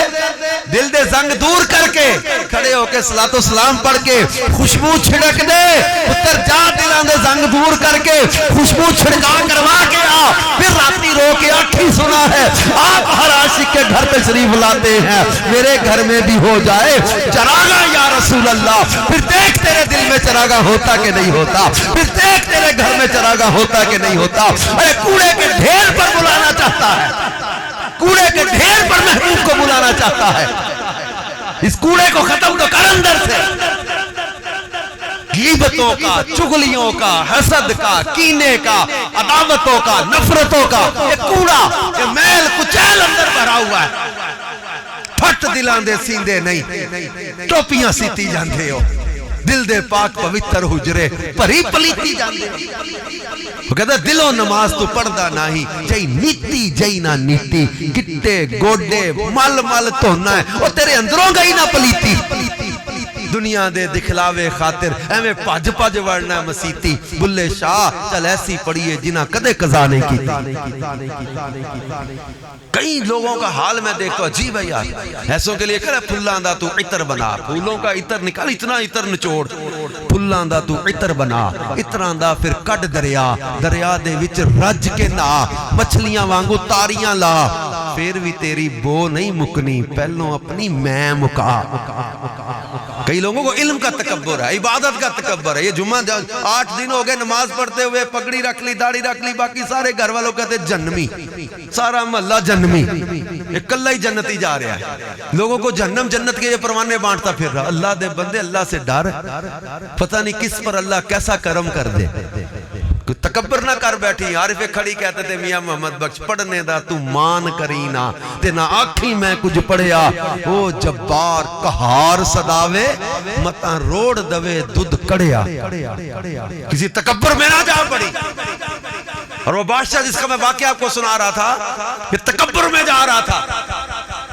دل دے زنگ دور کر کے کھڑے ہو کے صلاۃ و سلام پڑھ کے خوشبو چھڑک دے. پتر جا دلان دے زنگ دور کر کے خوشبو چھڑکا کروا کے آ, پھر راتی رو کے آٹھی سنا ہے آپ ہر عاشق کے گھر پہ شریف لاتے ہیں, میرے گھر میں بھی ہو جائے چراغا یا رسول اللہ. پھر دیکھ تیرے دل میں چراغا ہوتا کہ نہیں ہوتا, پھر دیکھ تیرے گھر میں چراغا ہوتا کہ نہیں ہوتا. ارے کوڑے کے ڈھیر پر بلانا چاہتا ہے, کوڑے کے ڈھیر پر محبوب کو بلانا چاہتا ہے. اس کوڑے کو ختم تو کر اندر سے. غیبتوں کا, چغلیوں کا, حسد کا, کینے کا, عداوتوں کا, نفرتوں کا یہ کوڑا, یہ میل کچیل اندر بھرا ہوا ہے. پھٹ دلان دے سیندے نہیں, ٹوپیاں سیتی جاندے ہو, دل دے پاک پوتر حجرے پری پلیتی جاندے ہو. وہ کہتا ہے دلوں نماز تو پڑھدا نہیں, جئی نیتی جئی نہ نیتی, گٹے گوڈے مل مل تونا ہے, وہ تیرے اندروں گئی نہ پلیتی. دنیا دے دکھلاوے خاطر ایویں پج پج ورنا مسیتی. بلے شاہ چل ایسی پڑھیے جنہ کدے قضا نہیں کی. کئی لوگوں کا حال میں دیکھتا عجیب ہے یار. ایسوں کے لیے کہہ رہا پھلاں دا تو عطر بنا, پھولوں کا عطر نکال, اتنا عطر نچوڑ. پھلاں دا تو عطر بنا, عطراں دا پھر کڈ دریا, دریا دے وچ رج کے نا, مچھلیاں وانگو تاریاں لا. پھر بھی تیری بو نہیں مکنی, پہلوں اپنی میں مکا. کئی لوگوں کو علم کا تکبر ہے, عبادت کا تکبر ہے. یہ جمعہ 8 دن ہو گئے نماز پڑھتے ہوئے, پگڑی رکھ لی, داڑھی رکھ لی, باقی سارے گھر والوں کہتے جنمی, سارا محلہ جنمی, ایک کلہ ہی جنتی جا رہا ہے. لوگوں کو جہنم جنت کے یہ پروانے بانٹتا پھر رہا. اللہ دے بندے اللہ سے ڈر, پتہ نہیں کس پر اللہ کیسا کرم کر دے. تکبر نہ کر بیٹھی. عارف کھڑی کہتے تھے میاں محمد بخش پڑھنے دا تو مان کرینا, تے نہ آکھی میں کچھ پڑھیا. او جبار کہار صداوے, متاں روڑ دوے دودھ کڑیا. کسی تکبر میں نہ جا پڑی. اور وہ بادشاہ جس کا میں واقعہ آپ کو سنا رہا تھا کہ تکبر میں جا رہا تھا,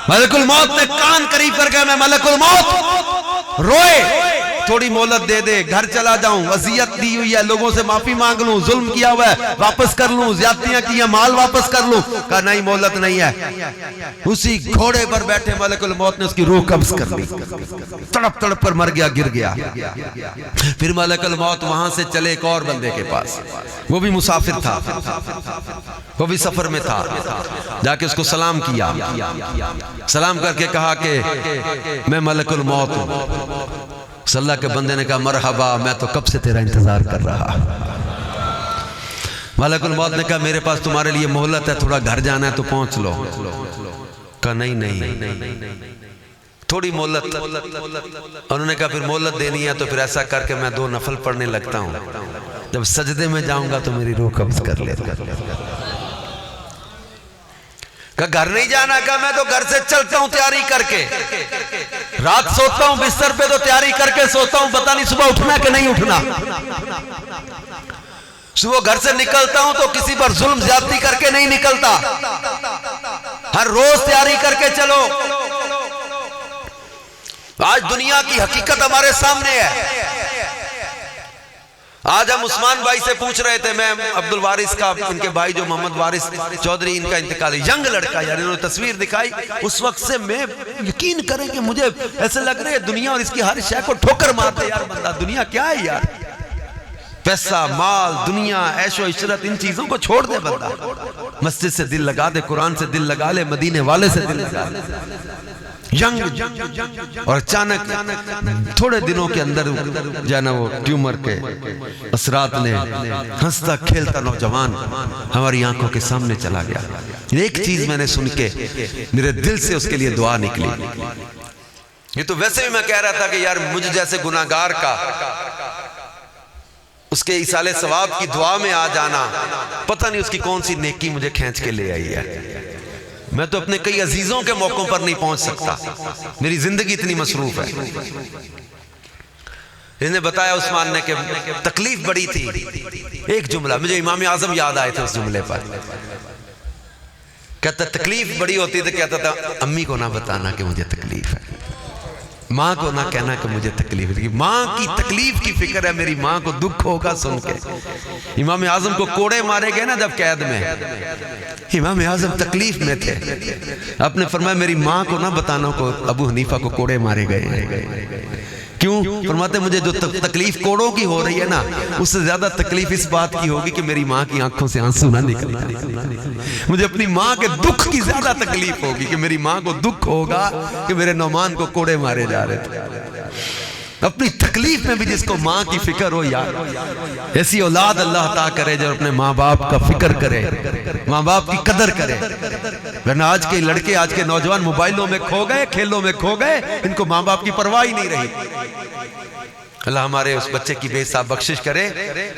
ملک الموت نے کان قریب کر کے, میں ملک الموت روئے تھوڑی مہلت دے دے, گھر چلا جاؤں, اذیت دی ہوئی ہے, لوگوں سے معافی مانگ لوں, ظلم کیا ہوا ہے واپس کر لوں, زیادتیاں کی ہیں مال واپس کر لوں. کہا نہیں مہلت نہیں ہے. اسی گھوڑے پر بیٹھے ملک الموت نے اس کی روح قبض کر لی, تڑپ تڑپ پر مر گیا, گر گیا. پھر ملک الموت وہاں سے چلے ایک اور بندے کے پاس, وہ بھی مسافر تھا, وہ بھی سفر میں تھا. جا کے اس کو سلام کیا, سلام کر کے کہا کہ میں ملک الموت ہوں. صلی اللہ کے بندے نے کہا مرحبا, میں تو کب سے تیرا انتظار کر رہا. ملک الموت نے کہا میرے پاس تمہارے لیے مہلت ہے, تھوڑا گھر جانا ہے تو پہنچ لو. کہا نہیں تھوڑی مہلت. انہوں نے کہا پھر مہلت دینی ہے تو پھر ایسا کر کے میں 2 نفل پڑھنے لگتا ہوں, جب سجدے میں جاؤں گا تو میری روح قبض کر لے. کہا گھر نہیں جانا. کہا میں تو گھر سے چلتا ہوں تیاری کر کے, رات سوتا ہوں بستر پہ تو تیاری کر کے سوتا ہوں, پتہ نہیں صبح اٹھنا کہ نہیں اٹھنا. صبح گھر سے نکلتا ہوں تو کسی پر ظلم زیادتی کر کے نہیں نکلتا, ہر روز تیاری کر کے چلو. آج دنیا کی حقیقت ہمارے سامنے ہے. آج ہم عثمان بھائی سے پوچھ رہے تھے, میں عبدالوارث کا, ان کے بھائی جو محمد وارث چودھری, ان کا انتقال ہے, ینگ لڑکا یار, انہوں نے تصویر دکھائی. اس وقت سے میں یقین کریں کہ مجھے ایسے لگ رہے دنیا اور اس کی ہر شے کو ٹھوکر مارتے یار. بندہ دنیا کیا ہے یار, پیسہ مال دنیا عیش و عشرت ان چیزوں کو چھوڑ دے. بندہ مسجد سے دل لگا دے, قرآن سے دل لگا لے, مدینے والے سے دل لگا لے. ینگ اور اچانک تھوڑے دنوں کے اندر جانا وہ ٹیومر کے اثرات نے ہنستا کھیلتا نوجوان ہماری آنکھوں کے سامنے چلا گیا. ایک چیز میں نے سن کے میرے دل سے اس کے لیے دعا نکلی. یہ تو ویسے بھی میں کہہ رہا تھا کہ یار مجھ جیسے گناہگار کا اس کے ایصال ثواب کی دعا میں آ جانا، پتہ نہیں اس کی کون سی نیکی مجھے کھینچ کے لے آئی ہے۔ میں تو اپنے کئی عزیزوں کے موقعوں پر نہیں پہنچ سکتا، میری زندگی اتنی مصروف ہے۔ انہیں بتایا عثمان نے کہ تکلیف بڑی تھی، ایک جملہ مجھے امام اعظم یاد آئے تھے اس جملے پر، کہتا تکلیف بڑی ہوتی تو کہتا تھا امی کو نہ بتانا کہ مجھے تکلیف ہے، ماں کو نہ کہنا کہ مجھے تکلیف ہے، ماں کی تکلیف کی فکر ہے، میری ماں کو دکھ ہوگا سن کے۔ امام اعظم کو کوڑے مارے گئے نا جب قید میں، امام اعظم تکلیف میں تھے، آپ نے فرمایا میری ماں کو نہ بتانا کو ابو حنیفہ کو کوڑے مارے گئے۔ کیوں؟ فرماتے مجھے جو تکلیف کوڑوں کی ہو رہی ہے نا، اس سے زیادہ تکلیف اس بات کی ہوگی کہ میری ماں کی آنکھوں سے آنسو نہ نکلنا، مجھے اپنی ماں کے دکھ کی زیادہ تکلیف ہوگی کہ میری ماں کو دکھ ہوگا کہ میرے نعمان کو کوڑے مارے جا رہے تھے۔ اپنی تکلیف میں بھی جس کو ماں کی فکر ہو، یار ایسی اولاد اللہ عطا کرے جو اپنے ماں باپ کا فکر کرے، ماں باپ کی قدر کرے۔ ورنہ آج کے لڑکے، آج کے نوجوان موبائلوں میں کھو گئے، کھیلوں میں کھو گئے، ان کو ماں باپ کی پرواہ ہی نہیں رہی۔ اللہ ہمارے اس بچے کی بے حساب بخشش کرے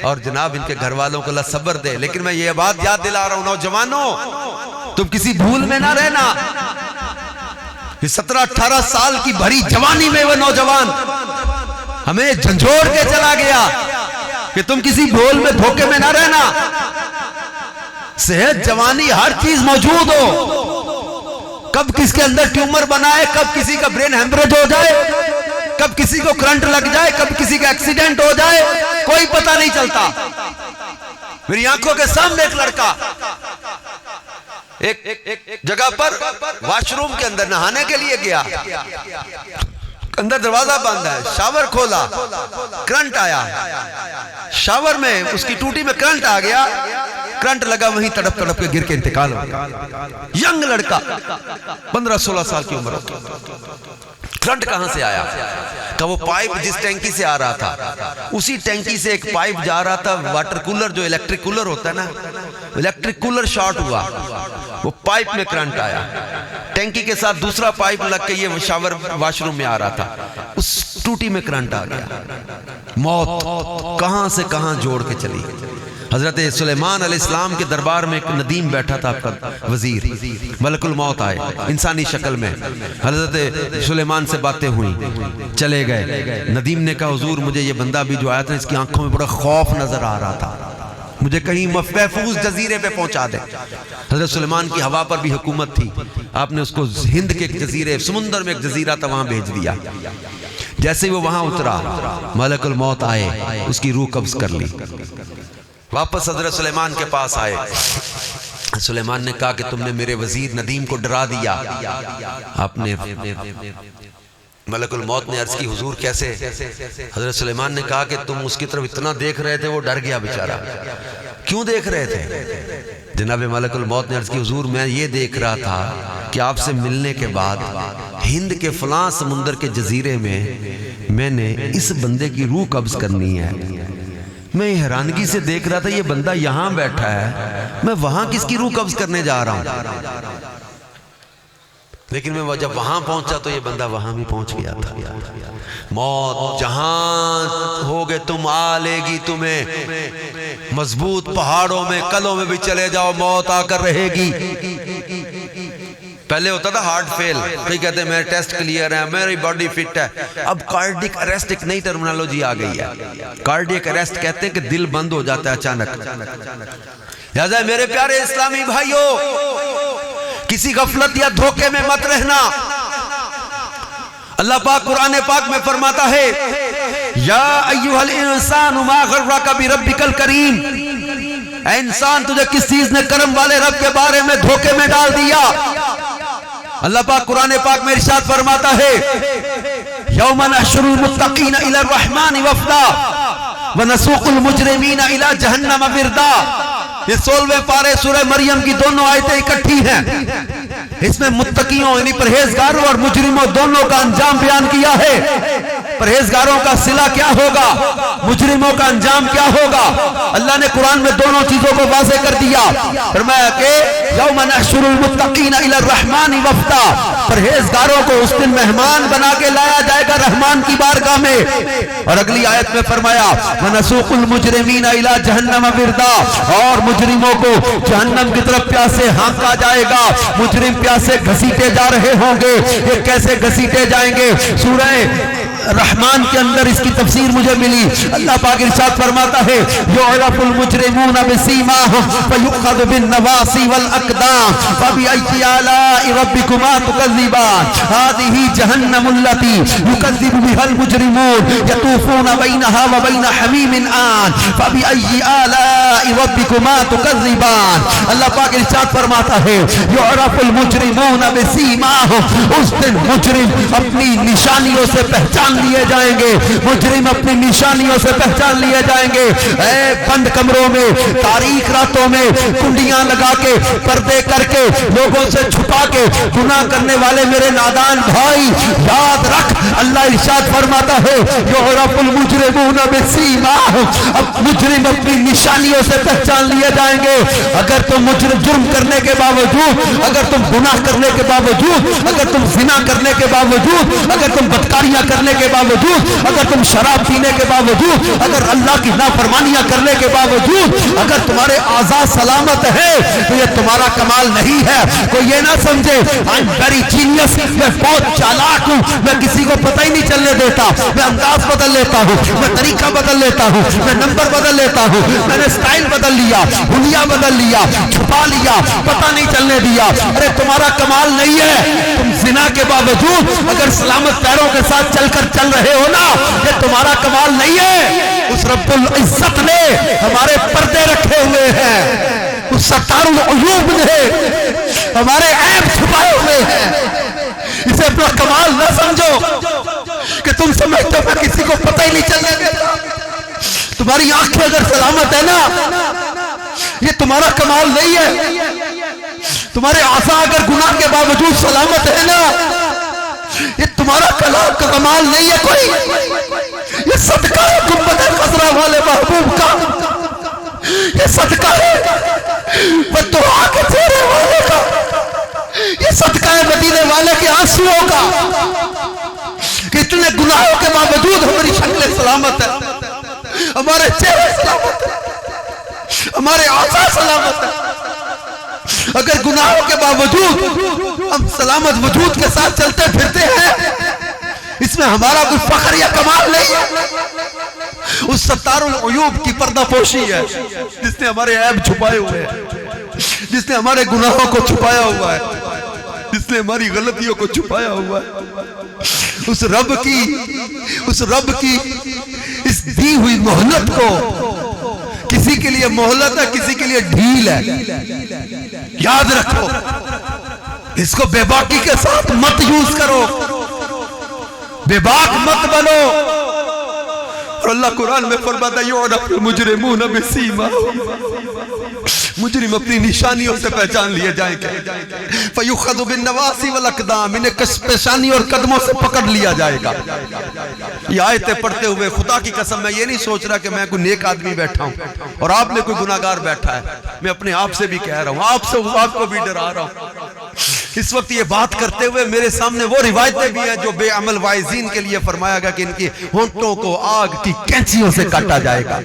اور جناب ان کے گھر والوں کو اللہ صبر دے۔ لیکن میں یہ بات یاد دلا رہا ہوں نوجوانوں، تم کسی بھول میں نہ رہنا۔ یہ 17-18 سال کی بھری جوانی میں وہ نوجوان ہمیں جھنجھوڑ کے چلا گیا کہ تم کسی بھول میں دھوکے میں نہ رہنا۔ صحت، جوانی، ہر چیز موجود ہو، کب کس کے اندر ٹیومر بنائے، کب کسی کا برین ہیمریج ہو جائے، کب کسی کو کرنٹ لگ جائے، کب کسی کا ایکسیڈنٹ ہو جائے، کوئی پتہ نہیں چلتا۔ میری آنکھوں کے سامنے ایک لڑکا ایک جگہ پر واش روم کے اندر نہانے کے لیے گیا، اندر دروازہ بند ہے، شاور کھولا، کرنٹ آیا، شاور میں اس کی ٹوٹی میں کرنٹ آ گیا، کرنٹ لگا، وہیں تڑپ تڑپ کے گر کے انتقال ہو گیا۔ ینگ لڑکا 15-16 سال کی عمر ہوتی، کرنٹ کہاں سے آیا؟ کہ وہ پائپ جس ٹینکی سے آ رہا تھا، اسی ٹینکی سے ایک پائپ جا رہا تھا، واٹر کولر جو الیکٹرک کولر ہوتا ہے نا، الیکٹرک کولر شارٹ ہوا، وہ پائپ میں کرنٹ آیا، ٹینکی کے ساتھ دوسرا پائپ لگ کے یہ شاور واش روم میں آ رہا تھا، اس ٹوٹی میں کرنٹ آ گیا۔ موت کہاں سے کہاں جوڑ کے چلی۔ حضرت سلیمان علیہ السلام کے دربار میں ایک ندیم بیٹھا تھا، آپ کا وزیر، ملک الموت آئے انسانی شکل میں، حضرت سلیمان سے باتیں ہوئیں، چلے گئے۔ ندیم نے کہا حضور مجھے یہ بندہ بھی جو آیا تھا اس کی آنکھوں میں بڑا خوف نظر آ رہا تھا، مجھے کہیں محفوظ جزیرے پہ پہنچا دے۔ حضرت سلیمان کی ہوا پر بھی حکومت تھی، آپ نے اس کو ہند کے ایک جزیرے، سمندر میں ایک جزیرہ تھا، وہاں بھیج دیا۔ جیسے ہی وہ وہاں اترا، ملک الموت آئے، اس کی روح قبض کر لی۔ واپس حضرت سلیمان کے پاس آئے، سلیمان نے کہا کہ تم نے میرے وزیر ندیم کو ڈرا دیا۔ آپ نے ملک الموت نے عرض کی حضور کیسے؟ حضرت سلیمان نے کہا کہ تم اس کی طرف اتنا دیکھ رہے تھے، وہ ڈر گیا بیچارہ۔ کیوں دیکھ رہے تھے؟ جناب ملک الموت نے عرض کی حضور میں یہ دیکھ رہا تھا کہ آپ سے ملنے کے بعد ہند کے فلاں سمندر کے جزیرے میں نے اس بندے کی روح قبض کرنی ہے۔ میں حیرانگی سے دیکھ رہا تھا یہ بندہ یہاں بیٹھا ہے، میں وہاں کس کی روح قبض کرنے جا رہا ہوں۔ لیکن میں جب وہاں پہنچا تو یہ بندہ وہاں بھی پہنچ گیا تھا۔ موت جہاں ہوگے تم آ لے گی تمہیں، مضبوط پہاڑوں میں قلعوں میں بھی چلے جاؤ، موت آ کر رہے گی۔ پہلے ہوتا تھا ہارٹ فیل، کئی کہتے ہیں میرے ٹیسٹ کلیئر ہے، میری باڈی فٹ ہے۔ اب کارڈیک اریسٹ ایک نئی ٹرمینالوجی آ گئی ہے، کارڈیک اریسٹ کہتے ہیں کہ دل بند ہو جاتا ہے اچانک۔ لہذا میرے پیارے اسلامی بھائیوں، کسی غفلت یا دھوکے میں مت رہنا۔ اللہ پاک قرآن پاک میں فرماتا ہے یا ایھا الانسان ما غرک بربک الکریم، اے انسان تجھے کس چیز نے کرم والے رب کے بارے میں دھوکے میں ڈال دیا۔ اللہ پاک قرآن پاک میں ارشاد فرماتا ہے یوم نحشر المتقین الی الرحمن وفدا ونسوق المجرمین الی جہنم وردا۔ یہ 16ویں پارے سورہ مریم کی دونوں آیتیں اکٹھی ہیں، اس میں متقیوں یعنی پرہیزگاروں اور مجرموں دونوں کا انجام بیان کیا ہے۔ پرہیزگاروں کا صلہ کیا ہوگا، مجرموں کا انجام کیا ہوگا۔ اللہ نے قرآن میں دونوں چیزوں کو واضح کر دیا، فرمایا کہ یوم نحشر المتقین الی الرحمن وفدا، پرہیزگاروں کو اس دن مہمان بنا کے لایا جائے گا رحمان کی بارگاہ میں۔ اور اگلی آیت میں فرمایا وَنَسُوقُ الْمُجْرِمِينَ إِلَى جَهَنَّمَ وِرْدًا، اور مجرموں کو جہنم کی طرف پیاسے ہانکا جائے گا۔ مجرم پیاسے گھسیٹے جا رہے ہوں گے، یہ کیسے گھسیٹے جائیں گے؟ سورہ رحمان کے اندر اس کی تفسیر مجھے ملی، اللہ پاک ارشاد فرماتا ہے یعرف المجرمون بسیماہم فیؤخذ بالنواصی والاقدام فبأی آلاء ربکما تکذبان هذه جہنم التي یکذب بها المجرمون یطوفون بینہا وبین حمیم آن فبأی آلاء ربکما تکذبان۔ اللہ پاک ارشاد فرماتا ہے یعرف المجرمون بسیماہم، اس دن مجرم اپنی نشانیوں سے پہچان لیے جائیں گے، مجرم اپنی نشانیوں سے پہچان لیے جائیں گے۔ اے بند کمروں میں، تاریک راتوں میں کنڈیاں لگا کے، پردے کر کے، لوگوں سے چھپا کے گناہ کرنے والے میرے نادان بھائی یاد رکھ، اللہ ارشاد فرماتا ہے یعرف المجرمون بسیماہم، اب مجرم اپنی نشانیوں سے پہچان لیے جائیں گے۔ اگر تم جرم کرنے کے باوجود، اگر تم گناہ کرنے کے باوجود، اگر تم زنا کرنے کے باوجود، اگر تم بدکاریاں کرنے کے باوجود، اگر تم شراب پینے کے باوجود، اگر اللہ کی نافرمانیاں کرنے کے باوجود اگر تمہارے اعضاء سلامت ہے تو یہ تمہارا کمال نہیں ہے۔ کوئی یہ نہ سمجھے I'm very genius، میں بہت چالاک ہوں، میں کسی کو پتہ ہی نہیں چلنے دیتا، میں انداز بدل لیتا ہوں، میں طریقہ بدل لیتا ہوں، میں نمبر بدل لیتا ہوں، میں نے سٹائل بدل لیا، حلیہ بدل لیا، چھپا لیا، پتہ نہیں چلنے دیا۔ ارے تمہارا کمال نہیں ہے، تم زنا کے باوجود اگر سلامت پیروں کے ساتھ چل کر چل رہے ہو نا، یہ تمہارا کمال نہیں ہے۔ اس رب العزت نے ہمارے پردے رکھے ہوئے ہیں، اس ستار العیوب نے ہمارے عیب چھپائے ہوئے ہیں۔ اسے اپنا کمال نہ سمجھو کہ تم سمجھتے ہو کہ کسی کو پتہ ہی نہیں چلنے دیتا۔ تمہاری آنکھیں اگر سلامت ہے نا، یہ تمہارا کمال نہیں ہے۔ تمہارے اعضاء اگر گناہ کے باوجود سلامت ہے نا، یہ تمہارا کمال نہیں ہے کوئی، یہ صدقہ ہے گنبد خضرا والے محبوب کا، یہ صدقہ ہے بددعا کے چہرے والے کا، یہ صدقہ ہے مدینے والے کے آنسوؤں کا، کہ اتنے گناہوں کے باوجود ہماری شکل سلامت ہے، ہمارے چہرے سلامت ہے، ہمارے اعضاء سلامت ہے۔ اگر گناہوں کے باوجود ہم سلامت وجود کے ساتھ چلتے پھرتے ہیں، اس میں ہمارا کوئی فخر یا کمال نہیں ہے۔ اس ستار العیوب کی پردہ پوشی ہے جس نے ہمارے عیب چھپائے ہوئے ہیں، جس نے ہمارے گناہوں کو چھپایا ہوا ہے، جس نے ہماری غلطیوں کو چھپایا ہوا ہے۔ اس رب کی اس دی ہوئی مہلت کو، کسی کے لیے مہلت ہے، کسی کے لیے ڈھیل ہے، یاد رکھو، اس کو بے باکی کے ساتھ مت یوز کرو، بے باک مت بنو۔ اور اللہ قرآن میں فرماتا ہے یعرف المجرمون بسیماہم، مجرم اپنی نشانیوں سے پہچان لیے جائیں گے، فیؤخذ بالنواصی والاقدام، انہیں پیشانی اور قدموں سے پکڑ لیا جائے گا۔ یہ آیتیں پڑھتے ہوئے خدا کی قسم میں یہ نہیں سوچ رہا کہ میں کوئی نیک آدمی بیٹھا ہوں اور آپ نے کوئی گناہگار بیٹھا ہے، میں اپنے آپ سے بھی کہہ رہا ہوں، آپ کو بھی ڈرا رہا ہوں۔ اس وقت یہ بات کرتے ہوئے میرے سامنے وہ روایتیں بھی ہیں جو بے عمل وائزین کے لیے فرمایا گیا کہ ان کی ہونٹوں کو آگ کی کینچیوں سے کاٹا جائے گا۔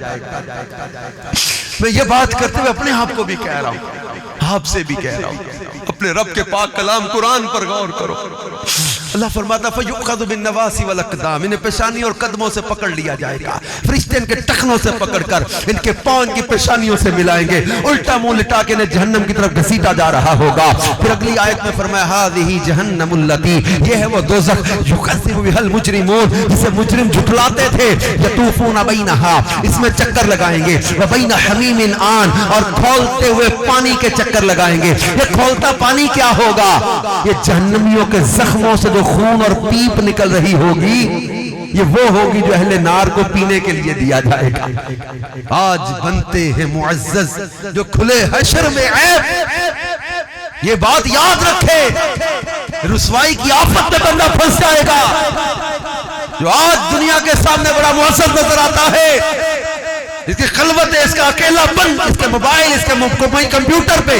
میں یہ بات کرتے ہوئے اپنے آپ کو بھی کہہ رہا ہوں، آپ سے بھی کہہ رہا ہوں، اپنے رب کے پاک کلام قرآن پر غور کرو۔ اللہ فرماتا فَيُؤْخَذُ بِالنَّوَاصِ وَالْأَقْدَامِ، انہیں پیشانی اور قدموں سے پکڑ لیا جائے گا، فرشتے ان کے ٹخنوں سے پکڑ کر ان کے پاؤں ان کی پیشانیوں سے ملائیں گے، الٹا منہ لٹا کے انہیں جہنم کی طرف گھسیٹا جا رہا ہوگا۔ پھر اگلی آیت میں فرمایا هَذِهِ جَهَنَّمُ الَّتِي، یہ ہے وہ دوزخ يُكَذِّبُ بِهَا الْمُجْرِمُونَ، جسے مجرم جھٹلاتے تھے، يَطُوفُونَ بَيْنَهَا، اس میں چکر لگائیں گے، وَبَيْنَ حَمِيمٍ آن، اور کھولتے ہوئے پانی کے چکر لگائیں گے۔ یہ کھولتا پانی کیا ہوگا؟ یہ جہنمیوں کے زخموں سے جو خون اور پیپ نکل رہی ہوگی، یہ وہ ہوگی جو اہل نار کو پینے کے لیے دیا جائے گا۔ آج بنتے ہیں معزز جو کھلے حشر میں عیب، یہ بات یاد رکھے، رسوائی کی آفت میں بندہ پھنس جائے گا۔ جو آج دنیا کے سامنے بڑا معزز نظر آتا ہے، اس کی خلوت ہے، اس کا اکیلا پن، اس کے موبائل، اس کے کمپیوٹر پہ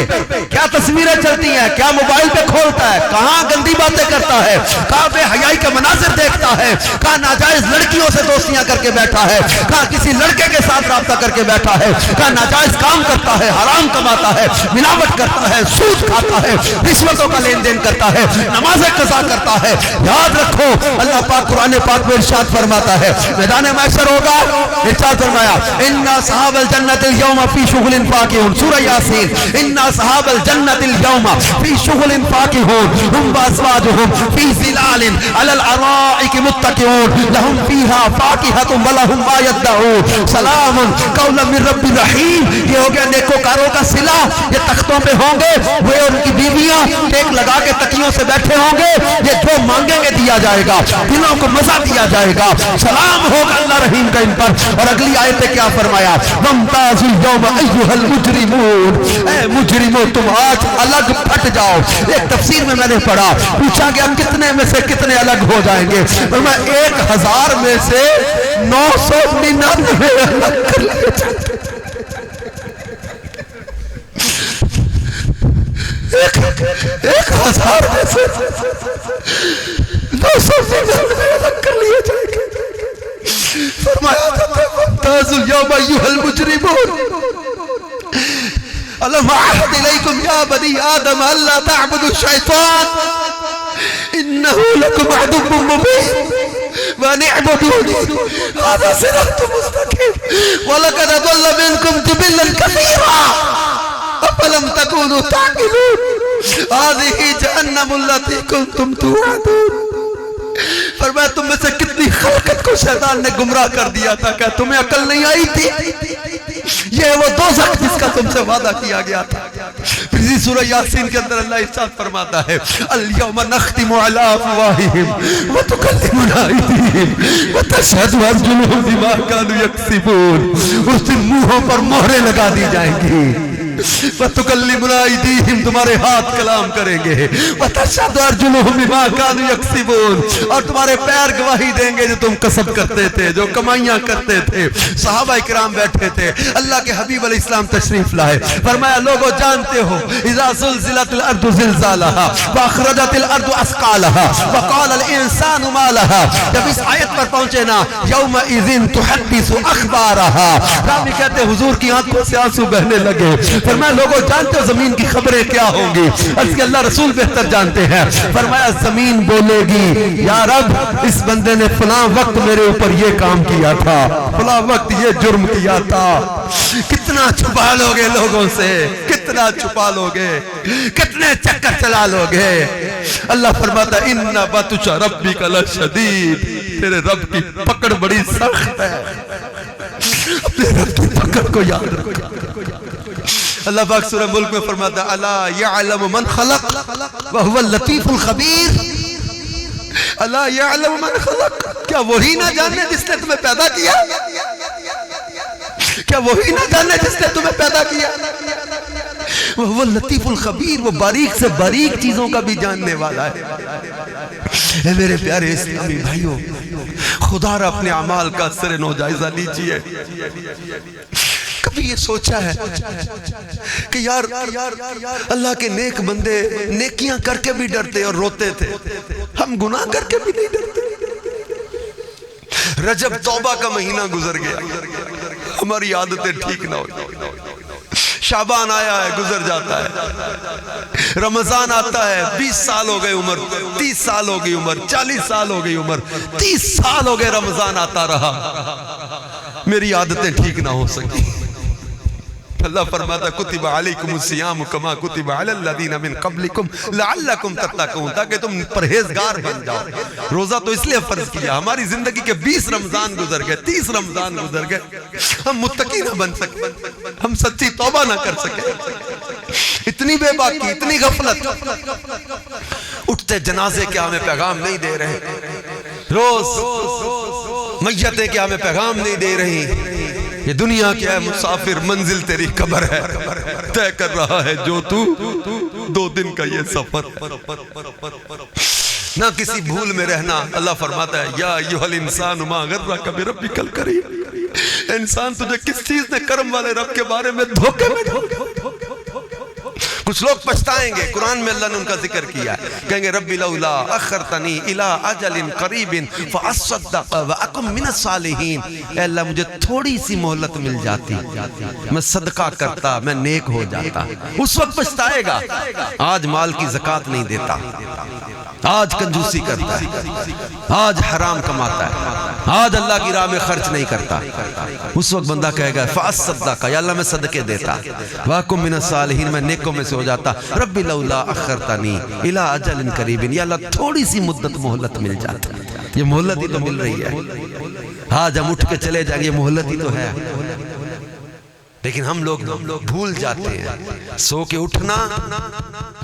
کیا تصویریں چلتی ہیں، کیا موبائل پہ کھولتا ہے، کہاں گندی باتیں کرتا ہے، کہاں بے حیائی کے مناظر دیکھتا ہے، کہاں ناجائز لڑکیوں سے دوستیاں کر کے بیٹھا ہے، کہاں کسی لڑکے کے ساتھ رابطہ کر کے بیٹھا ہے، کہاں ناجائز کام کرتا ہے، حرام کماتا ہے، ملاوٹ کرتا ہے، سود کھاتا ہے، رشوتوں کا لین دین کرتا ہے، نمازیں قضا کرتا ہے۔ یاد رکھو اللہ پاک قرآن پاک میں ارشاد فرماتا ہے، میدان محشر ہوگا، ارشاد فرمایا ان اصحاب الجنت اليوم فی شغل فاکہون، سورہ یاسین، ان اصحاب الجنت اليوم فی شغل فاکہون ہم وازواجہم فی ظلال علی الارائک متکئون لہم فیہا فاکہۃ ولہم ما یدعون سلام قولا من رب رحیم۔ یہ ہو گیا نیکوکاروں کا صلہ، یہ تختوں پہ ہوں گے، وہ ان کی بیویاں ٹیک لگا کے تکیوں سے بیٹھے ہوں گے، یہ جو مانگیں گے دیا جائے گا، دلوں کو مزہ دیا جائے گا، سلام ہوگا اللہ رحیم کا ان پر۔ اور اگلی آیت میں کیا فرمایا، وَامْتَازُوا الْيَوْمَ أَيُّهَا الْمُجْرِمُونَ، اے مجرموں تم آج الگ پھٹ جاؤ۔ ایک تفسیر میں نے پڑھا، پوچھا گیا کتنے میں سے کتنے الگ ہو جائیں گے، اور میں 1000 میں سے 999 الگ کر لیے جائیں گے۔ 1000 میں سے 999 الگ کر لیے جائیں گے۔ فرمایا جاتا ہے وَامْتَازُوا الْيَوْمَ أَيُّهَا الْمُجْرِمُونَ أَلَمْ أَعْهَدْ إِلَيْكُمْ يَا بَنِي آدَمَ أَلَّا تَعْبُدُوا الشَّيْطَانَ إِنَّهُ لَكُمْ عَدُوٌّ مُّبِينٌ وَأَنِ اعْبُدُونِي هَذَا صِرَاطٌ مُّسْتَقِيمٌ وَلَقَدْ أَضَلَّ مِنكُمْ جِبِلًّا كَثِيرًا أَفَلَمْ تَكُونُوا تَعْقِلُونَ هَٰذِهِ جَهَنَّمُ الَّتِي كُنتُمْ تُوعَدُونَ۔ فرمایا تم میں سے کتنی خلقت کو شیطان نے گمراہ کر دیا تھا، کیا تمہیں عقل نہیں آئی تھی؟ یہ وہ دوزخ جس کا تم سے وعدہ کیا گیا تھا۔ اسی سورہ یاسین کے اندر اللہ ارشاد فرماتا ہے اليوم نختم على افواہہم وتکلمنا ایدیہم وتشہد ارجلہم بما كانوا یکسبون۔ اس دن منہوں پر مہریں لگا دی جائیں گی، وَتُكَلِّمُنَا أَيْدِيهِمْ تمہارے ہاتھ کلام کریں گے، وَتَشْهَدُ أَرْجُلُهُمْ بِمَا كَانُوا يَكْسِبُونَ اور تمہارے پیر گواہی دیں گے جو تم کسب کرتے تھے، جو کمائیاں کرتے تھے۔ صحابہ کرام بیٹھے تھے، اللہ کے حبیب علیہ السلام تشریف لائے، فرمایا لوگوں جانتے ہو اذا زلزلت الارض زلزالها واخرجت الارض اثقالها وقال الانسان ما لها، جب اس آیت پر پہنچے نا یومئذ تحدث اخبارها، راوی کہتے حضور کی آنکھوں سے آنسو بہنے لگے۔ فرمایا لوگوں جانتے ہو زمین کی خبریں کیا ہوں گی؟ اس کے اللہ رسول بہتر جانتے ہیں۔ فرمایا زمین بولے گی یا رب اس بندے نے فلاں وقت میرے اوپر یہ کام کیا تھا، فلاں وقت یہ جرم کیا تھا۔ کتنا چھپا لوگے لوگوں سے، کتنا چھپا لوگے، کتنے چکر چلا لوگے۔ اللہ فرماتا ہے ان بطش ربک لشدید، تیرے رب کی پکڑ بڑی سخت ہے، اپنے رب کی پکڑ کو یاد رکھو۔ اللہ پاک سورہ ملک میں فرماتا ہے الا یعلم من خلق وهو اللطیف الخبیر، الا یعلم من خلق، کیا وہی نہ جانے جس نے تمہیں پیدا کیا؟ کیا وہی نہ جانے جس نے تمہیں پیدا کیا؟ وہ لطیف الخبیر، وہ باریک سے باریک چیزوں کا بھی جاننے والا ہے۔ اے میرے پیارے اسلامی بھائیوں، خدا را اپنے اعمال کا سر نو جائزہ لیجئے۔ کبھی یہ سوچا ہے کہ یار اللہ کے نیک بندے نیکیاں کر کے بھی ڈرتے اور روتے تھے، ہم گناہ کر کے بھی نہیں ڈرتے؟ رجب توبہ کا مہینہ گزر گیا، ہماری عادتیں ٹھیک نہ ہوئی، شعبان آیا ہے گزر جاتا ہے، رمضان آتا ہے 20 سال ہو گئے عمر، 30 سال ہو گئی عمر، 40 سال ہو گئی عمر، 30 سال ہو گئے رمضان آتا رہا، میری عادتیں ٹھیک نہ ہو سکی۔ اللہ فرماتا کتب علیکم الصیام کما کتب علی الذین من قبلکم لعلکم تتقون، تاکہ تم پرہیزگار بن جاؤ۔ روزہ تو اس لیے فرض کیا، ہماری زندگی کے 20 رمضان گزر گئے، 30 رمضان گزر گئے، ہم متقی نہ بن سکے، ہم سچی توبہ نہ کر سکے، اتنی بے باکی، اتنی غفلت۔ اٹھتے جنازے کیا ہمیں پیغام نہیں دے رہے، روز میتیں کیا ہمیں پیغام نہیں دے رہی، یہ دنیا کیا ہے مسافر، منزل تیری قبر ہے، طے کر رہا ہے جو تو 2 دن کا یہ سفر۔ نہ کسی بھول میں رہنا. اللہ فرماتا ہے یا ایھا الانسان ما غرک بربک الکریم. انسان تجھے کس چیز نے کرم والے رب کے بارے میں دھوکے میں ڈالا. کچھ لوگ پچھتائیں گے. قرآن میں اللہ نے ان کا ذکر کیا ہے, کہیں گے رب لولا اخرتنی الی اجل قریب فاصدق واکن من الصالحین. اے اللہ مجھے تھوڑی سی مہلت مل جاتی, میں صدقہ کرتا, میں نیک ہو جاتا. اس وقت پچھتائے گا. آج مال کی زکوٰۃ نہیں دیتا, آج کنجوسی کرتا ہے, آج حرام کماتا ہے, آج اللہ کی راہ میں خرچ نہیں کرتا. اس وقت بندہ کہے گا فاصدق, یا اللہ میں صدقے دیتا, واکن من الصالحین, میں نیکوں میں سے ہو جاتا. رب لولا اخرتنی الی اجل قریب, یا اللہ تھوڑی سی مدت مہلت مل جاتی. یہ مہلت ہی تو مل رہی ہے. آج ہم اٹھ کے چلے جائیں گے, مہلت ہی تو ہے. لیکن ہم لوگ بھول جاتے ہیں. سو کے اٹھنا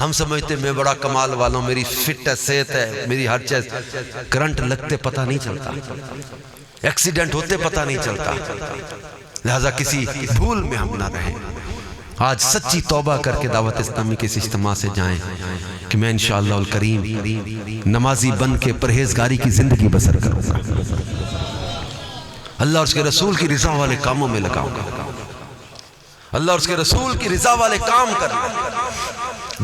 ہم سمجھتے میں بڑا کمال والا ہوں, میری فٹ ہے, صحت ہے, میری ہر چیز. کرنٹ لگتے پتہ نہیں چلتا, ایکسیڈنٹ ہوتے پتہ نہیں چلتا. لہذا کسی بھول میں ہم نہ رہیں. آج سچی توبہ کر کے دعوت اسلامی کے اس اجتماع سے جائیں کہ میں انشاءاللہ الکریم نمازی بن کے پرہیزگاری کی زندگی بسر کروں گا, اللہ اور اس کے رسول کی رضا والے کاموں میں لگاؤں گا, اللہ اور اس کے رسول کی رضا والے کام کرنا ہے.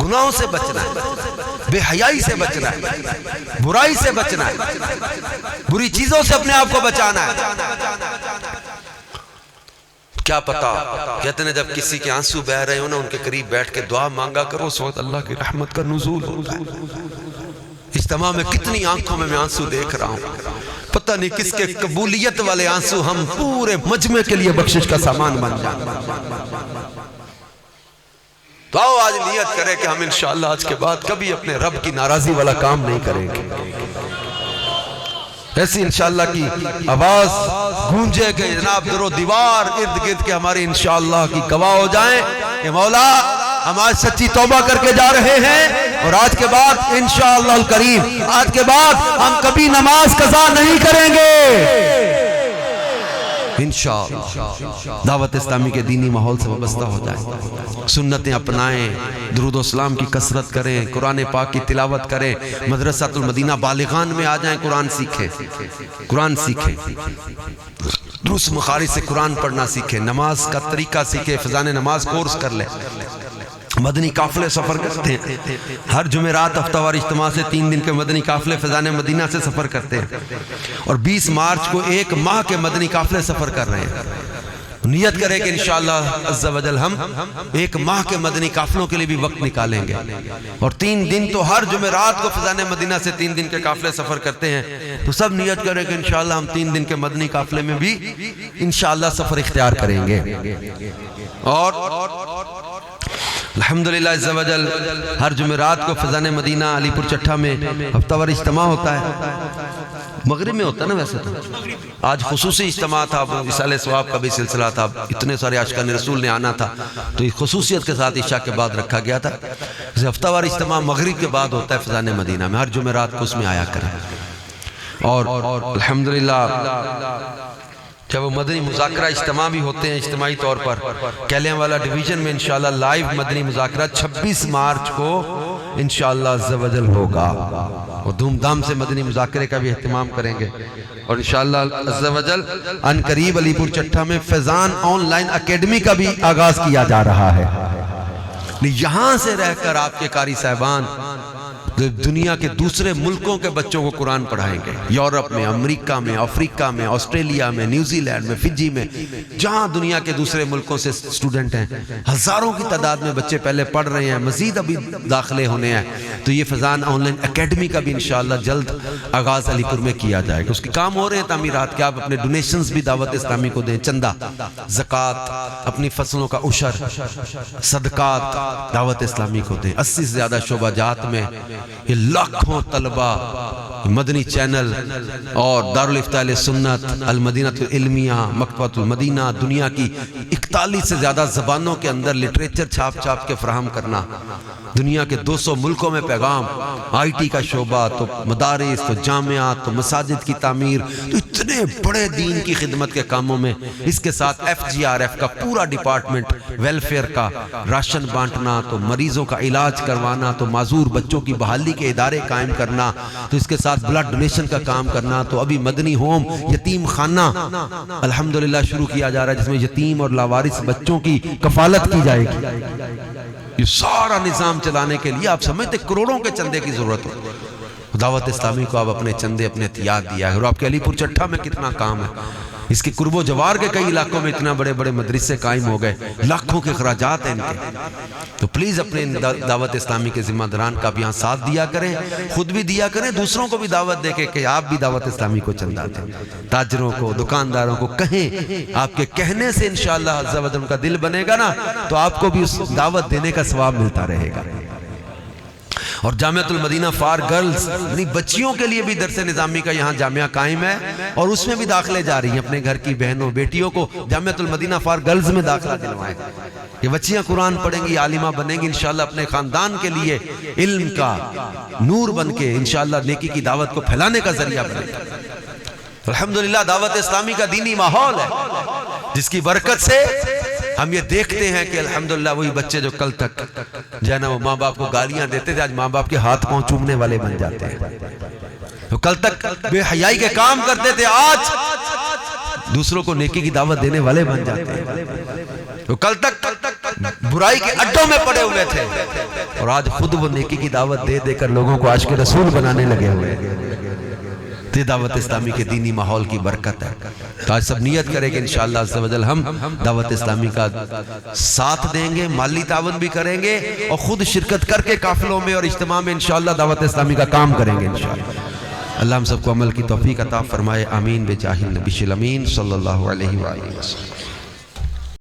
گناہوں سے بچنا ہے, بے حیائی سے بچنا ہے, برائی سے بچنا ہے, بری چیزوں سے اپنے آپ کو بچانا ہے. کیا پتا, کہتے ہیں جب کسی کے آنسو بہ رہے ہو نا, ان کے قریب بیٹھ کے دعا مانگا کرو, اس وقت اللہ کی رحمت کا نزول ہوتا ہے. اجتماع میں کتنی آنکھوں میں آنسو دیکھ رہا ہوں, پتہ نہیں کس کے قبولیت والے آنسو ہم پورے مجمع کے لیے بخشش کا سامان بن جائیں. تو آؤ آج نیت کریں کہ ہم انشاءاللہ آج کے بعد کبھی اپنے رب کی ناراضی والا کام نہیں کریں گے. ایسی انشاءاللہ کی آواز گونجے کہ جناب در و دیوار ارد گرد کے ہماری انشاءاللہ کی گواہ ہو جائیں کہ مولا ہم آج سچی توبہ کر کے جا رہے ہیں, اور آج کے بعد انشاءاللہ الکریم آج کے بعد ہم کبھی نماز قضا نہیں کریں گے انشاءاللہ. دعوت اسلامی کے دینی ماحول سے وابستہ ہو جائیں, سنتیں اپنائیں, درود و اسلام کی کثرت کریں, قرآن پاک کی تلاوت کریں, مدرسۃ المدینہ بالغان میں آ جائیں, قرآن سیکھیں, دروس مخارج سے قرآن پڑھنا سیکھیں, نماز کا طریقہ سیکھیں, فضان نماز کورس کر لیں. مدنی قافلے سفر کرتے ہیں, ہر جمعرات ہفتہ وار اجتماع سے 3 دن کے مدنی قافلے فیضان مدینہ سے سفر کرتے ہیں, اور 20 مارچ کو 1 ماہ کے مدنی قافلے سفر کر رہے ہیں. نیت کریں کہ انشاءاللہ عز و جل ہم 1 ماہ کے مدنی قافلوں کے لیے بھی وقت نکالیں گے, اور 3 دن تو ہر جمعرات کو فیضان مدینہ سے 3 دن کے قافلے سفر کرتے ہیں. تو سب نیت کریں کہ انشاءاللہ ہم 3 دن کے مدنی قافلے میں بھی انشاءاللہ سفر اختیار کریں گے. اور الحمدللہ عز و جل ہر جمعرات کو فیضان مدینہ علی پور چٹھا میں ہفتہ وار اجتماع ہوتا ہے. مغرب میں ہوتا ہے نا ویسے تو, آج خصوصی اجتماع تھا, وصال ثواب کا بھی سلسلہ تھا, اتنے سارے عاشقان رسول نے آنا تھا, تو یہ خصوصیت کے ساتھ عشاء کے بعد رکھا گیا تھا. ہفتہ وار اجتماع مغرب کے بعد ہوتا ہے فیضان مدینہ میں, ہر جمعرات کو اس میں آیا کریں. اور الحمدللہ جب وہ مدنی مذاکرہ اجتماع بھی ہوتے ہیں اجتماعی طور پر, کیلیاں والا ڈویژن میں انشاءاللہ لائیو مدنی مذاکرہ 26 مارچ کو انشاءاللہ عز و جل ہوگا, اور دھوم دھام سے مدنی مذاکرے کا بھی اہتمام کریں گے. اور انشاءاللہ عز و جل ان قریب علی پور چٹھا میں فیضان آن لائن اکیڈمی کا بھی آغاز کیا جا رہا ہے. یہاں سے رہ کر آپ کے قاری صاحبان دنیا کے دوسرے ملکوں کے بچوں کو قرآن پڑھائیں گے, یورپ میں, امریکہ میں, افریقہ میں, آسٹریلیا میں, نیوزی لینڈ میں, فجی میں, جہاں دنیا کے دوسرے ملکوں سے سٹوڈنٹ ہیں, ہزاروں کی تعداد میں بچے پہلے پڑھ رہے ہیں, مزید ابھی داخلے ہونے ہیں. تو یہ فیضان آن لائن اکیڈمی کا بھی انشاءاللہ جلد آغاز علی پور میں کیا جائے گا. اس کے کام ہو رہے ہیں تعمیرات کے, آپ اپنے ڈونیشنز بھی دعوت اسلامی کو دیں, چندہ, زکوٰۃ, اپنی فصلوں کا عشر, صدقات دعوت اسلامی کو دیں. 80 سے زیادہ شعبہ جات میں یہ لاکھوں طلبہ مدنی چینل اور دارالفتاء سنت، المدینہ العلمیہ، مکتبۃ المدینہ، دنیا کی 41 سے زیادہ زبانوں کے اندر لٹریچر چھاپ کے فراہم کرنا، دنیا کے 200 ملکوں میں پیغام، آئی ٹی کا شعبہ، تو مدارس، تو جامعات، تو مساجد کی تعمیر، تو اتنے بڑے دین کی خدمت کے کاموں میں، اس کے ساتھ FGRF کا پورا ڈپارٹمنٹ، ویلفیئر کا، راشن بانٹنا، تو مریضوں کا علاج کروانا، تو معذور بچوں کی بحالی کے ادارے قائم کرنا، تو اس کے ساتھ بلڈ ڈونیشن کا کام کرنا، تو ابھی مدنی ہوم، یتیم خانہ الحمدللہ شروع کیا جا رہا ہے، جس میں یتیم اور لاوارث بچوں کی کفالت کی جائے گی۔ یہ سارا نظام چلانے کے لیے آپ سمجھتے کروڑوں کے چندے کی ضرورت ہو۔ دعوت اسلامی کو آپ اپنے چندے، اپنے احتیاط دیا ہے، اور آپ کے علی پور چٹھا میں کتنا کام ہے، اس کے قرب و جوار کے کئی علاقوں میں اتنا بڑے بڑے مدرسے قائم ہو گئے، لاکھوں کے اخراجات ہیں ان کے۔ تو پلیز اپنے دعوت اسلامی کے ذمہ داران کا بھی یہاں ساتھ دیا کریں، خود بھی دیا کریں، دوسروں کو بھی دعوت دے کے کہ آپ بھی دعوت اسلامی کو چندہ دیں۔ تاجروں کو، دکانداروں کو کہیں، آپ کے کہنے سے انشاءاللہ عز و جل ان کا دل بنے گا نا، تو آپ کو بھی اس دعوت دینے کا ثواب ملتا رہے گا۔ اور جامعۃ المدینہ فار گرلز، یعنی بچیوں کے لیے بھی درس نظامی کا یہاں جامعہ قائم ہے، اور اس میں بھی داخلے جاری ہیں۔ اپنے گھر کی بہنوں بیٹیوں کو جامعۃ المدینہ فار گرلز میں داخلہ دلوائیں، یہ بچیاں قرآن پڑھیں گی، عالمہ بنیں گی، انشاءاللہ اپنے خاندان کے لیے علم کا نور بن کے انشاءاللہ نیکی کی دعوت کو پھیلانے کا ذریعہ بنے گا۔ الحمدللہ دعوت اسلامی کا دینی ماحول ہے، جس کی برکت سے ہم یہ دیکھتے ہیں کہ الحمدللہ وہی بچے جو کل تک جو ہے نا وہ ماں باپ کو گالیاں دیتے تھے، آج ماں باپ کے ہاتھ پاؤں چومنے والے بن جاتے ہیں۔ تو کل تک بے حیائی کے کام کرتے تھے، آج دوسروں کو نیکی کی دعوت دینے والے بن جاتے ہیں۔ تو کل تک برائی کے اڈوں میں پڑے ہوئے تھے، اور آج خود وہ نیکی کی دعوت دے دے کر لوگوں کو عاشق رسول بنانے لگے ہوئے ہیں۔ یہ دعوت اسلامی کے دینی ماحول کی برکت ہے۔ تو آج سب نیت کریں کہ انشاءاللہ عز و جل ہم دعوت اسلامی کا ساتھ دیں گے، مالی تعاون بھی کریں گے، اور خود شرکت کر کے قافلوں میں اور اجتماع میں انشاءاللہ دعوت اسلامی کا کام کریں گے انشاءاللہ۔ اللہ ہم سب کو عمل کی توفیق عطا فرمائے، آمین بجاہ النبی الامین صلی اللہ علیہ وآلہ وسلم۔